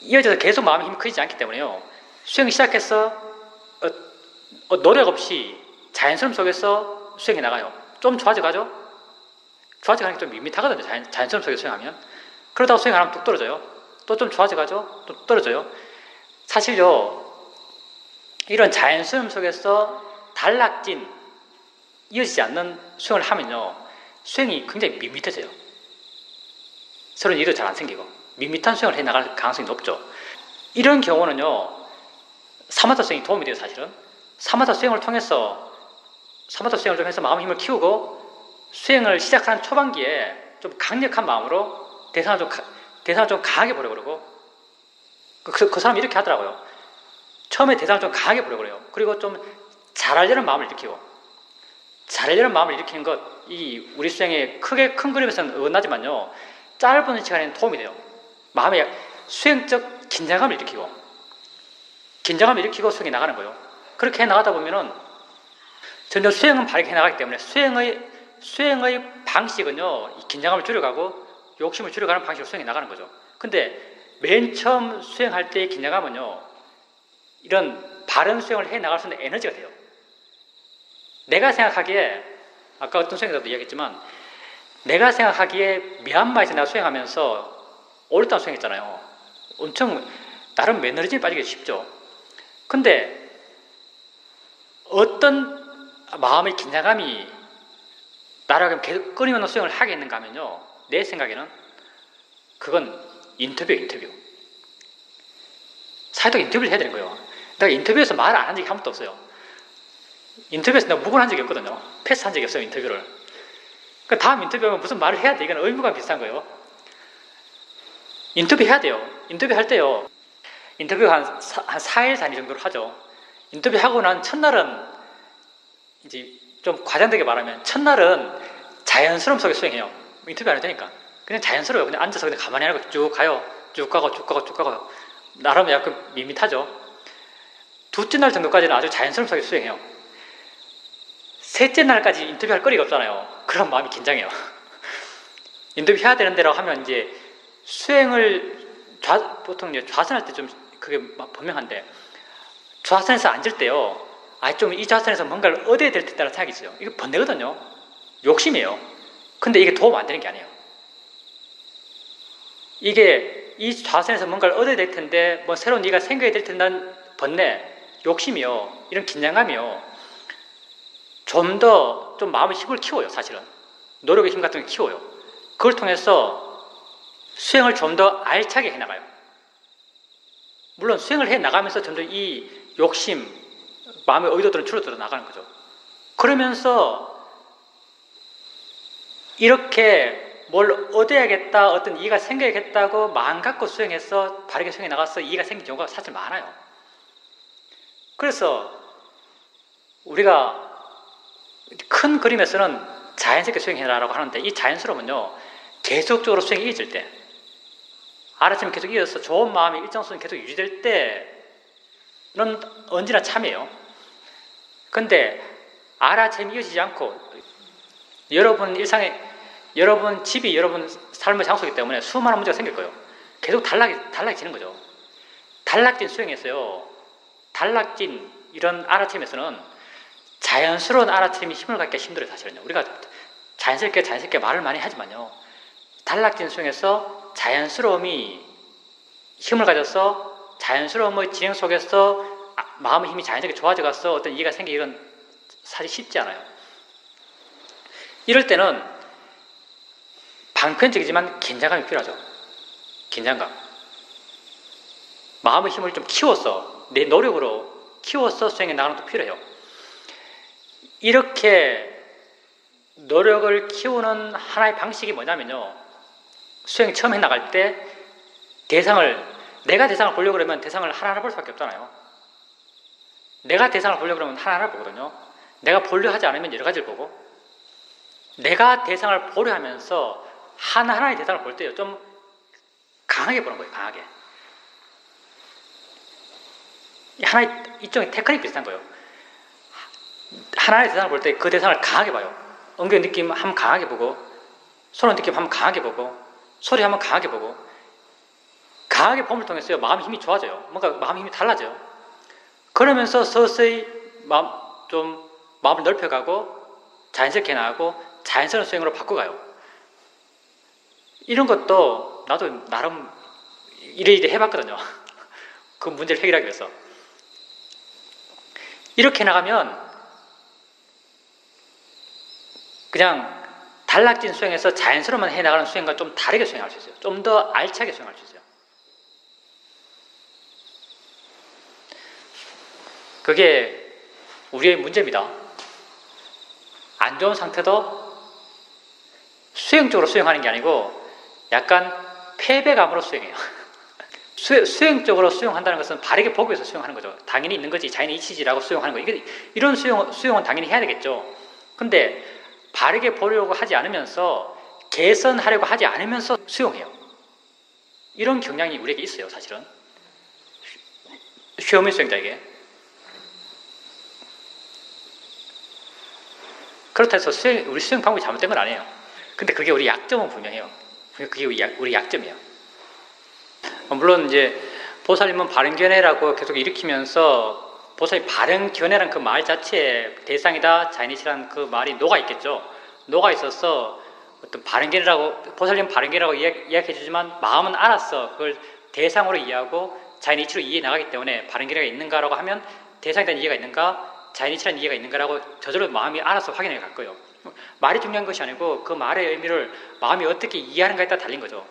이어져서 계속 마음의 힘이 커지지 않기 때문에요. 수행을 시작해서 노력 없이 자연스러움 속에서 수행해 나가요. 좀 좋아져가죠? 좋아져가는 게 좀 밋밋하거든요. 자연스러움 속에서 수행하면. 그러다가 수행 안 하면 뚝 떨어져요. 또 좀 좋아져가죠? 또 떨어져요. 사실요, 이런 자연스러움 속에서 단락진, 이어지지 않는 수행을 하면요, 수행이 굉장히 밋밋해져요. 서로는 일도 잘 안 생기고 밋밋한 수행을 해 나갈 가능성이 높죠. 이런 경우는요, 사마타 수행이 도움이 돼요. 사실은 사마타 수행을 통해서 사마타 수행을 좀 해서 마음의 힘을 키우고 수행을 시작하는 초반기에 좀 강력한 마음으로 대상을 좀 강하게 보려고 그러고, 그 사람이 이렇게 하더라고요. 처음에 대상을 좀 강하게 보려고 그래요. 그리고 좀 잘하려는 마음을 일으키고, 잘하려는 마음을 일으키는 것, 이 우리 수행의 크게 큰 그림에서는 어긋나지만요, 짧은 시간에는 도움이 돼요. 마음의 수행적 긴장감을 일으키고 수행에 나가는 거예요. 그렇게 해 나가다 보면은 점점 수행은 바르게 해 나가기 때문에 수행의 방식은요, 이 긴장감을 줄여가고 욕심을 줄여가는 방식으로 수행해 나가는 거죠. 근데 맨 처음 수행할 때의 긴장감은요, 이런 바른 수행을 해 나갈 수 있는 에너지가 돼요. 내가 생각하기에, 아까 어떤 수행자도 이야기했지만, 내가 생각하기에 미얀마에서 내가 수행하면서 오랫동안 수행했잖아요. 엄청 나름 매너리즘에 빠지기 쉽죠. 근데 어떤 마음의 긴장감이 나라가 계속 끊임없는 수행을 하겠는가 하면요, 내 생각에는 그건 인터뷰. 사회적 인터뷰를 해야 되는 거예요. 내가 인터뷰에서 말을 안 한 적이 한 번도 없어요. 인터뷰에서 내가 묵은한 적이 없거든요. 패스한 적이 없어요, 인터뷰를. 그 다음 인터뷰하면 무슨 말을 해야 돼. 이건 의무감 비슷한 거예요. 인터뷰 해야 돼요. 인터뷰 할 때요, 인터뷰 한 4일 단위 정도로 하죠. 인터뷰 하고 난 첫날은, 이제 좀 과장되게 말하면, 첫날은 자연스러움 속에 수행해요. 인터뷰 안 해도 되니까. 그냥 자연스러워요. 그냥 앉아서 그냥 가만히 하고 쭉 가요. 쭉 가고. 나름 약간 밋밋하죠. 둘째 날 정도까지는 아주 자연스러움 속에 수행해요. 셋째 날까지 인터뷰할 거리가 없잖아요. 그런 마음이 긴장해요. 인터뷰 해야 되는 데라고 하면 이제 수행을 보통 이제 좌선할 때 좀 그게 분명한데, 좌선에서 앉을 때요, 좀 이 좌선에서 뭔가를 얻어야 될 텐다는 생각이 있어요. 이거 번뇌거든요. 욕심이에요. 근데 이게 도움 안 되는 게 아니에요. 이게 이 좌선에서 뭔가를 얻어야 될 텐데, 뭐 새로운 일가 생겨야 될 텐다는 번뇌, 욕심이요, 이런 긴장감이요, 좀 더 좀 마음의 힘을 키워요. 사실은 노력의 힘 같은 걸 키워요. 그걸 통해서 수행을 좀 더 알차게 해나가요. 물론 수행을 해나가면서 점점 이 욕심, 마음의 의도들은 줄어들어 나가는 거죠. 그러면서 이렇게 뭘 얻어야겠다, 어떤 이의가 생겨야겠다고 마음 갖고 수행해서 바르게 수행해 나가서 이의가 생긴 경우가 사실 많아요. 그래서 우리가 큰 그림에서는 자연스럽게 수행해라라고 하는데, 이 자연스러움은요, 계속적으로 수행이 이어질 때, 알아차림이 계속 이어서 좋은 마음이 일정 수준 계속 유지될 때는 언제나 참이에요. 근데 알아차림이 이어지지 않고, 여러분 집이 여러분 삶의 장소이기 때문에 수많은 문제가 생길 거예요. 계속 단락해지는 거죠. 단락진 수행에서요, 단락진 이런 알아차림에서는 자연스러운 알아차림이 힘을 갖기가 힘들어요. 사실은요, 우리가 자연스럽게 말을 많이 하지만요, 단락진 수행에서 자연스러움이 힘을 가져서 자연스러움의 진행 속에서 마음의 힘이 자연스럽게 좋아져가서 어떤 이해가 생기기, 이건 사실 쉽지 않아요. 이럴 때는 방편적이지만 긴장감이 필요하죠. 긴장감. 마음의 힘을 좀 키워서, 내 노력으로 키워서 수행해 나가는 것도 필요해요. 이렇게 노력을 키우는 하나의 방식이 뭐냐면요, 수행 처음 해 나갈 때 내가 대상을 보려고 그러면 대상을 하나하나 볼 수밖에 없잖아요. 내가 대상을 보려고 그러면 하나하나 보거든요. 내가 보려 하지 않으면 여러 가지를 보고, 내가 대상을 보려 하면서 하나하나의 대상을 볼 때요, 좀 강하게 보는 거예요. 강하게. 하나의 일종의 테크닉 비슷한 거예요. 하나의 대상을 볼 때 그 대상을 강하게 봐요. 엉덩이 느낌 한번 강하게 보고, 손의 느낌 한번 강하게 보고, 소리 한번 강하게 보고, 강하게 봄을 통해서요, 마음의 힘이 좋아져요. 뭔가 마음의 힘이 달라져요. 그러면서 서서히 좀 마음을 넓혀가고 자연스럽게 나가고 자연스러운 수행으로 바꿔가요. 이런 것도 나도 나름 이래저래 해봤거든요. 그 문제를 해결하기 위해서. 이렇게 나가면 그냥 단락진 수행에서 자연스러움만 해나가는 수행과 좀 다르게 수행할 수 있어요. 좀 더 알차게 수행할 수 있어요. 그게 우리의 문제입니다. 안 좋은 상태도 수행적으로 수행하는 게 아니고 약간 패배감으로 수행해요. 수행적으로 수행한다는 것은 바르게 보기 위해서 수행하는 거죠. 당연히 있는 거지, 자연의 이치지라고 수행하는 거. 이런 수행은 당연히 해야 되겠죠. 근데 바르게 보려고 하지 않으면서 개선하려고 하지 않으면서 수용해요. 이런 경향이 우리에게 있어요, 사실은. 쉐어미 수행자에게. 그렇다 해서 우리 수행 방법이 잘못된 건 아니에요. 근데 그게 우리 약점은 분명해요. 그게 우리 약점이에요. 물론 이제 보살님은 바른견해라고 계속 일으키면서 보살이 바른견해라는 그 말 자체에 대상이다, 자연이치라는 그 말이 녹아 있겠죠. 녹아 있어서 어떤 바른견해라고, 보살님은 바른견해라고 이야기해 주지만 마음은 알았어. 그걸 대상으로 이해하고 자연이치로 이해해 나가기 때문에 바른견해가 있는가라고 하면 대상에 대한 이해가 있는가, 자연이치라는 이해가 있는가라고 저절로 마음이 알아서 확인해 갈 거예요. 말이 중요한 것이 아니고 그 말의 의미를 마음이 어떻게 이해하는가에 따라 달린 거죠.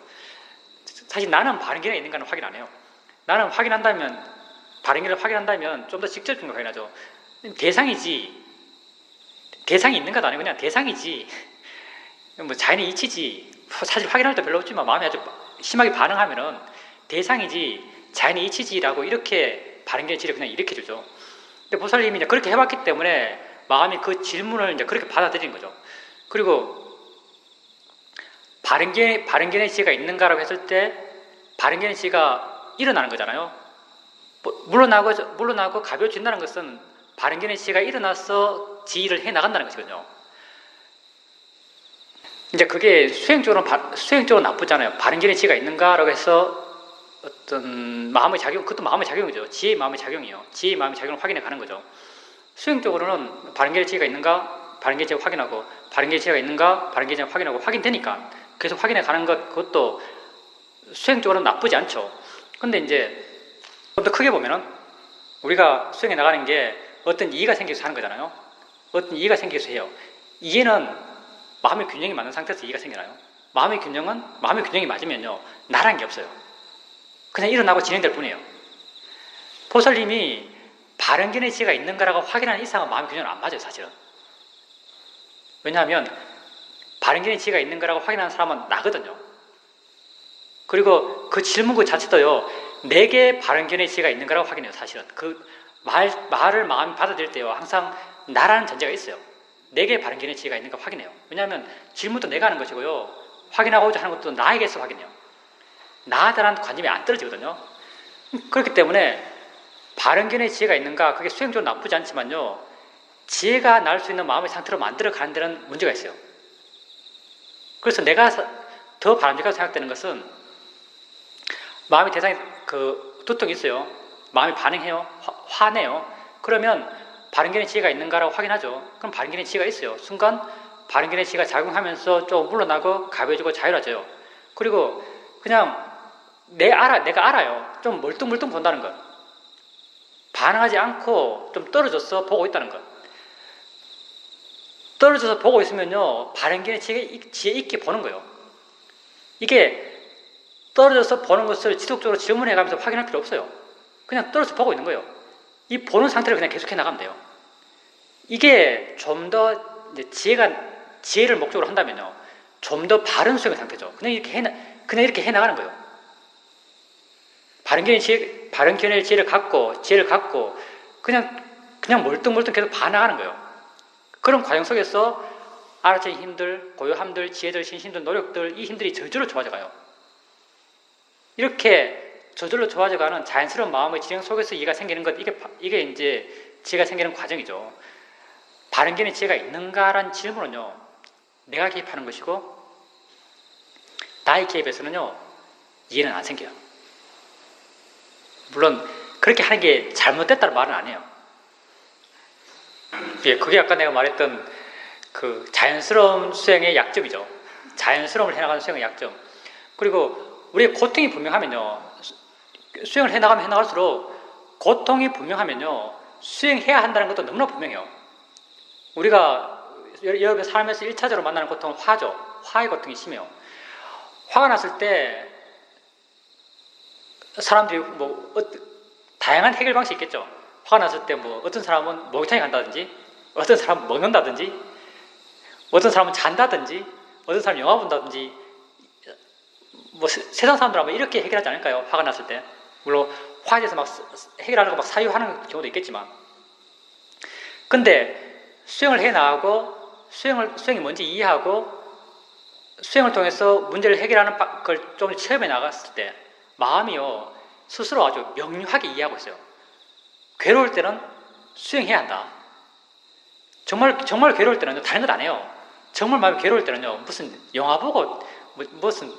사실 나는 바른견해가 있는가는 확인 안 해요. 나는 확인한다면, 바른견해를 확인한다면 좀 더 직접적인 거 확인하죠. 대상이지, 대상이 있는가도 아니고 그냥 대상이지, 뭐 자연의 이치지, 사실 확인할 때 별로 없지만 마음이 아주 심하게 반응하면은 대상이지, 자연의 이치지라고 이렇게 바른견해 지를 그냥 일으켜 주죠. 근데 보살님이 이제 그렇게 해봤기 때문에 마음이 그 질문을 이제 그렇게 받아들인 거죠. 그리고 바른견해 지혜가 있는가라고 했을 때 바른견해 지혜가 일어나는 거잖아요. 물러나고 가벼워진다는 것은 바른견해 지혜가 일어나서 지휘를 해 나간다는 것이거든요. 이제 그게 수행적으로 나쁘잖아요. 바른견해 지혜가 있는가라고 해서 어떤 마음의 작용, 그것도 마음의 작용이죠. 지혜의 마음의 작용이에요. 지혜의 마음의 작용을 확인해 가는 거죠. 수행적으로는 바른견해 지혜가 있는가, 바른견해 지혜가 확인하고, 바른견해 지혜가 있는가, 바른견해 지혜가 확인하고, 확인되니까 계속 확인해 가는 것, 그것도 수행적으로는 나쁘지 않죠. 근데 이제 좀 더 크게 보면은 우리가 수행해 나가는 게 어떤 이해가 생겨서 하는 거잖아요. 어떤 이해가 생겨서 해요. 이해는 마음의 균형이 맞는 상태에서 이해가 생겨나요. 마음의 균형이 맞으면요, 나란 게 없어요. 그냥 일어나고 진행될 뿐이에요. 보살님이 바른견해 지혜가 있는가라고 확인하는 이상은 마음의 균형은 안 맞아요, 사실은. 왜냐하면 바른견해 지혜가 있는가라고 확인하는 사람은 나거든요. 그리고 그 질문 그 자체도요, 내게 바른견해 지혜가 있는가라고 확인해요, 사실은. 그 말을 마음이 받아들일 때요, 항상 나라는 전제가 있어요. 내게 바른견해 지혜가 있는가 확인해요. 왜냐하면 질문도 내가 하는 것이고요, 확인하고자 하는 것도 나에게서 확인해요. 나다라는 관념이 안 떨어지거든요. 그렇기 때문에 바른견해 지혜가 있는가, 그게 수행적으로 나쁘지 않지만요, 지혜가 날 수 있는 마음의 상태로 만들어 가는 데는 문제가 있어요. 그래서 내가 더 바람직하게 생각되는 것은 마음의 대상에 두통이 있어요. 마음이 반응해요. 화내요. 그러면 바른견해 지혜가 있는가라고 확인하죠. 그럼 바른견해 지혜가 있어요. 순간 바른견해 지혜가 작용하면서 좀 물러나고 가벼워지고 자유로워져요. 그리고 그냥 내가 알아요. 좀 멀뚱멀뚱 본다는 것. 반응하지 않고 좀 떨어져서 보고 있다는 것. 떨어져서 보고 있으면요, 바른견해 지혜 있게 보는 거예요. 이게 떨어져서 보는 것을 지속적으로 질문해가면서 확인할 필요 없어요. 그냥 떨어져서 보고 있는 거예요. 이 보는 상태를 그냥 계속해 나가면 돼요. 이게 좀 더 지혜를 목적으로 한다면요, 좀 더 바른 수행의 상태죠. 그냥 이렇게 해 나가는 거예요. 바른견해 지혜를 갖고 그냥 멀뚱멀뚱 계속 반응하는 거예요. 그런 과정 속에서 알아차린 힘들, 고요함들, 지혜들, 신심들, 노력들, 이 힘들이 저절로 좋아져가요. 이렇게 저절로 좋아져가는 자연스러운 마음의 진행 속에서 이해가 생기는 것, 이게 이제 지혜가 생기는 과정이죠. 바른견해 지혜가 있는가라는 질문은요, 내가 개입하는 것이고, 나의 개입에서는요, 이해는 안 생겨요. 물론 그렇게 하는 게 잘못됐다는 말은 아니에요. 예, 그게 아까 내가 말했던 그 자연스러운 수행의 약점이죠. 자연스러움을 해나가는 수행의 약점. 그리고 우리의 고통이 분명하면요, 수행을 해나갈수록 고통이 분명하면요, 수행해야 한다는 것도 너무나 분명해요. 우리가 여러분의 삶에서 1차적으로 만나는 고통은 화죠. 화의 고통이 심해요. 화가 났을 때 사람들이 다양한 해결 방식이 있겠죠. 화가 났을 때 어떤 사람은 목욕탕에 간다든지, 어떤 사람은 먹는다든지, 어떤 사람은 잔다든지, 어떤 사람은 영화 본다든지, 세상 사람들 하면 이렇게 해결하지 않을까요? 화가 났을 때. 물론 화에 대해서 막 해결하려고 막 사유하는 경우도 있겠지만, 근데 수행을 해 나가고 수행이 뭔지 이해하고 수행을 통해서 문제를 해결하는 걸 좀 체험해 나갔을 때 마음이요, 스스로 아주 명료하게 이해하고 있어요. 괴로울 때는 수행해야 한다. 정말 괴로울 때는요, 다른 것 안 해요. 정말 마음이 괴로울 때는요, 무슨 영화 보고 무슨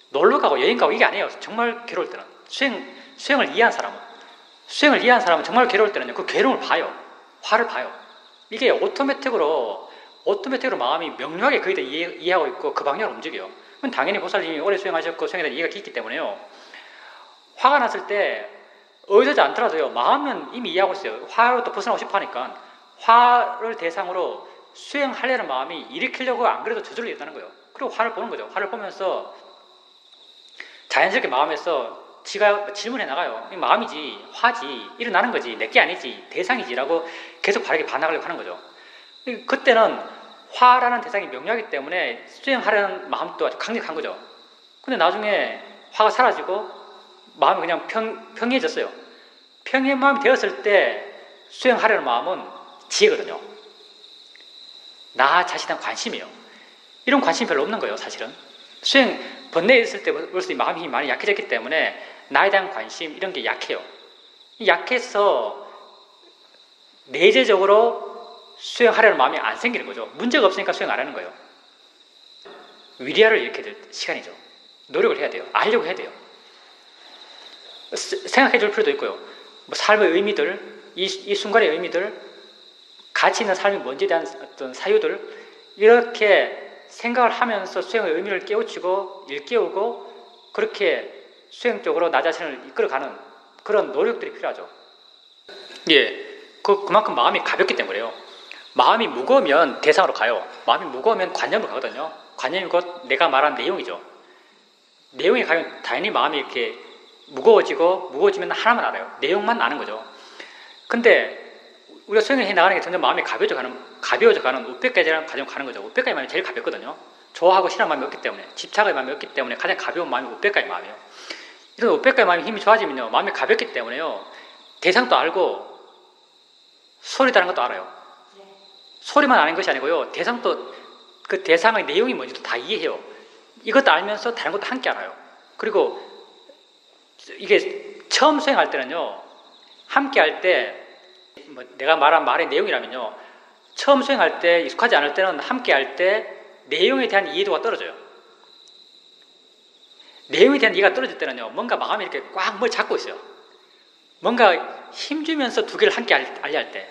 놀러 가고 여행 가고 이게 아니에요. 정말 괴로울 때는 수행을 이해한 사람은 정말 괴로울 때는요, 그 괴로움을 봐요. 화를 봐요. 이게 오토매틱으로 마음이 명료하게 거의 다 이해하고 있고 그 방향으로 움직여요. 그럼 당연히 보살님이 오래 수행하셨고 수행에 대한 이해가 깊기 때문에요, 화가 났을 때 의도하지 않더라도요, 마음은 이미 이해하고 있어요. 화로부터 벗어나고 싶어 하니까 화를 대상으로 수행하려는 마음이 일으키려고 안 그래도 저절로 일어나는 거예요. 그리고 화를 보는 거죠. 화를 보면서 자연스럽게 마음에서 지가 질문해 나가요. 이 마음이지, 화지, 일어나는 거지, 내게 아니지, 대상이지라고 계속 바르게 반응하려고 하는 거죠. 그때는 화라는 대상이 명료하기 때문에 수행하려는 마음도 아주 강력한 거죠. 근데 나중에 화가 사라지고 마음이 그냥 평이해졌어요. 평이한 마음이 되었을 때 수행하려는 마음은 지혜거든요. 나 자신에 대한 관심이에요. 이런 관심이 별로 없는 거예요, 사실은. 번뇌에 있을 때 벌써 마음이 많이 약해졌기 때문에 나에 대한 관심, 이런 게 약해요. 약해서 내재적으로 수행하려는 마음이 안 생기는 거죠. 문제가 없으니까 수행 안 하는 거예요. 위리아를 일으켜야 될 시간이죠. 노력을 해야 돼요. 알려고 해야 돼요. 생각해 줄 필요도 있고요. 삶의 의미들, 이 순간의 의미들, 가치 있는 삶이 뭔지에 대한 어떤 사유들, 이렇게 생각을 하면서 수행의 의미를 깨우치고 일깨우고 그렇게 수행 쪽으로 나 자신을 이끌어가는 그런 노력들이 필요하죠. 예, 그만큼 마음이 가볍기 때문에요. 마음이 무거우면 대상으로 가요. 마음이 무거우면 관념으로 가거든요. 관념이 곧 내가 말한 내용이죠. 내용이 가면 당연히 마음이 이렇게 무거워지면 하나만 알아요. 내용만 아는 거죠. 근데 우리가 수행을 해 나가는 게 점점 마음이 가벼워져가는 우백까지라는 과정 가는 거죠. 우백까지 마음이 제일 가볍거든요. 좋아하고 싫어하는 마음이 없기 때문에, 집착의 마음이 없기 때문에 가장 가벼운 마음이 우백까지 마음이에요. 이런 우백까지 마음이 힘이 좋아지면요, 마음이 가볍기 때문에요, 대상도 알고 소리다는 것도 알아요. 소리만 아는 것이 아니고요, 대상도 그 대상의 내용이 뭔지도 다 이해해요. 이것도 알면서 다른 것도 함께 알아요. 그리고 이게 처음 수행할 때는요, 함께 할 때 내가 말한 말의 내용이라면요, 처음 수행할 때 익숙하지 않을 때는 함께 할 때 내용에 대한 이해도가 떨어져요. 내용에 대한 이해가 떨어질 때는요, 뭔가 마음이 이렇게 꽉 뭘 잡고 있어요. 뭔가 힘주면서 두 개를 함께 알려 할 때,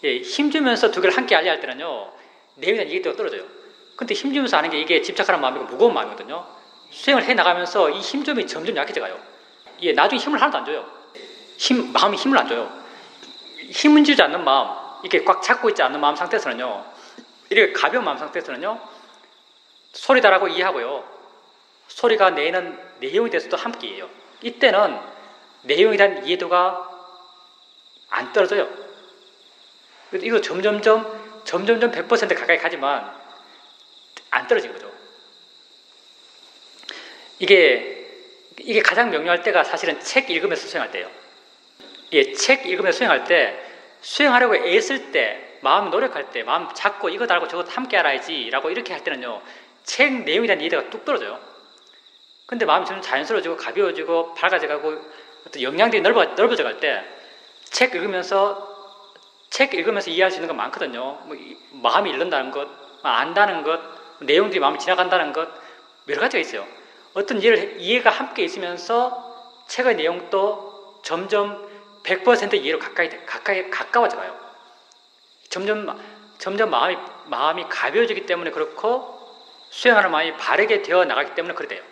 힘주면서 두 개를 함께 알려 할 때는요, 내용에 대한 이해도가 떨어져요. 근데 힘주면서 아는 게 이게 집착하는 마음이고 무거운 마음이거든요. 수행을 해 나가면서 이 힘점이 점점 약해져 가요. 나중에 힘을 하나도 안 줘요. 마음이 힘을 안 줘요. 힘은 주지 않는 마음, 이렇게 꽉 잡고 있지 않는 마음 상태에서는요, 이렇게 가벼운 마음 상태에서는요, 소리다라고 이해하고요, 소리가 내는 내용에 대해서도 함께 이해해요. 이때는 내용에 대한 이해도가 안 떨어져요. 이거 점점점 100% 가까이 가지만 안 떨어진 거죠. 이게 가장 명료할 때가 사실은 책 읽으면서 수행할 때예요. 책 읽으면서 수행할 때, 수행하려고 애쓸 때, 마음 노력할 때, 마음 잡고 이것 알고 저것 함께 알아야지 라고 이렇게 할 때는요, 책 내용에 대한 이해가 뚝 떨어져요. 근데 마음이 점점 자연스러워지고 가벼워지고 밝아져가고 어떤 영향들이 넓어져 갈 때, 책 읽으면서 이해할 수 있는 건 많거든요. 마음이 잃는다는 것, 안다는 것, 내용들이 마음이 지나간다는 것, 여러 가지가 있어요. 어떤 이해가 함께 있으면서 책의 내용도 점점 100% 이해로 가까워져 가요. 점점 마음이 가벼워지기 때문에 그렇고 수행하는 마음이 바르게 되어 나가기 때문에 그렇대요.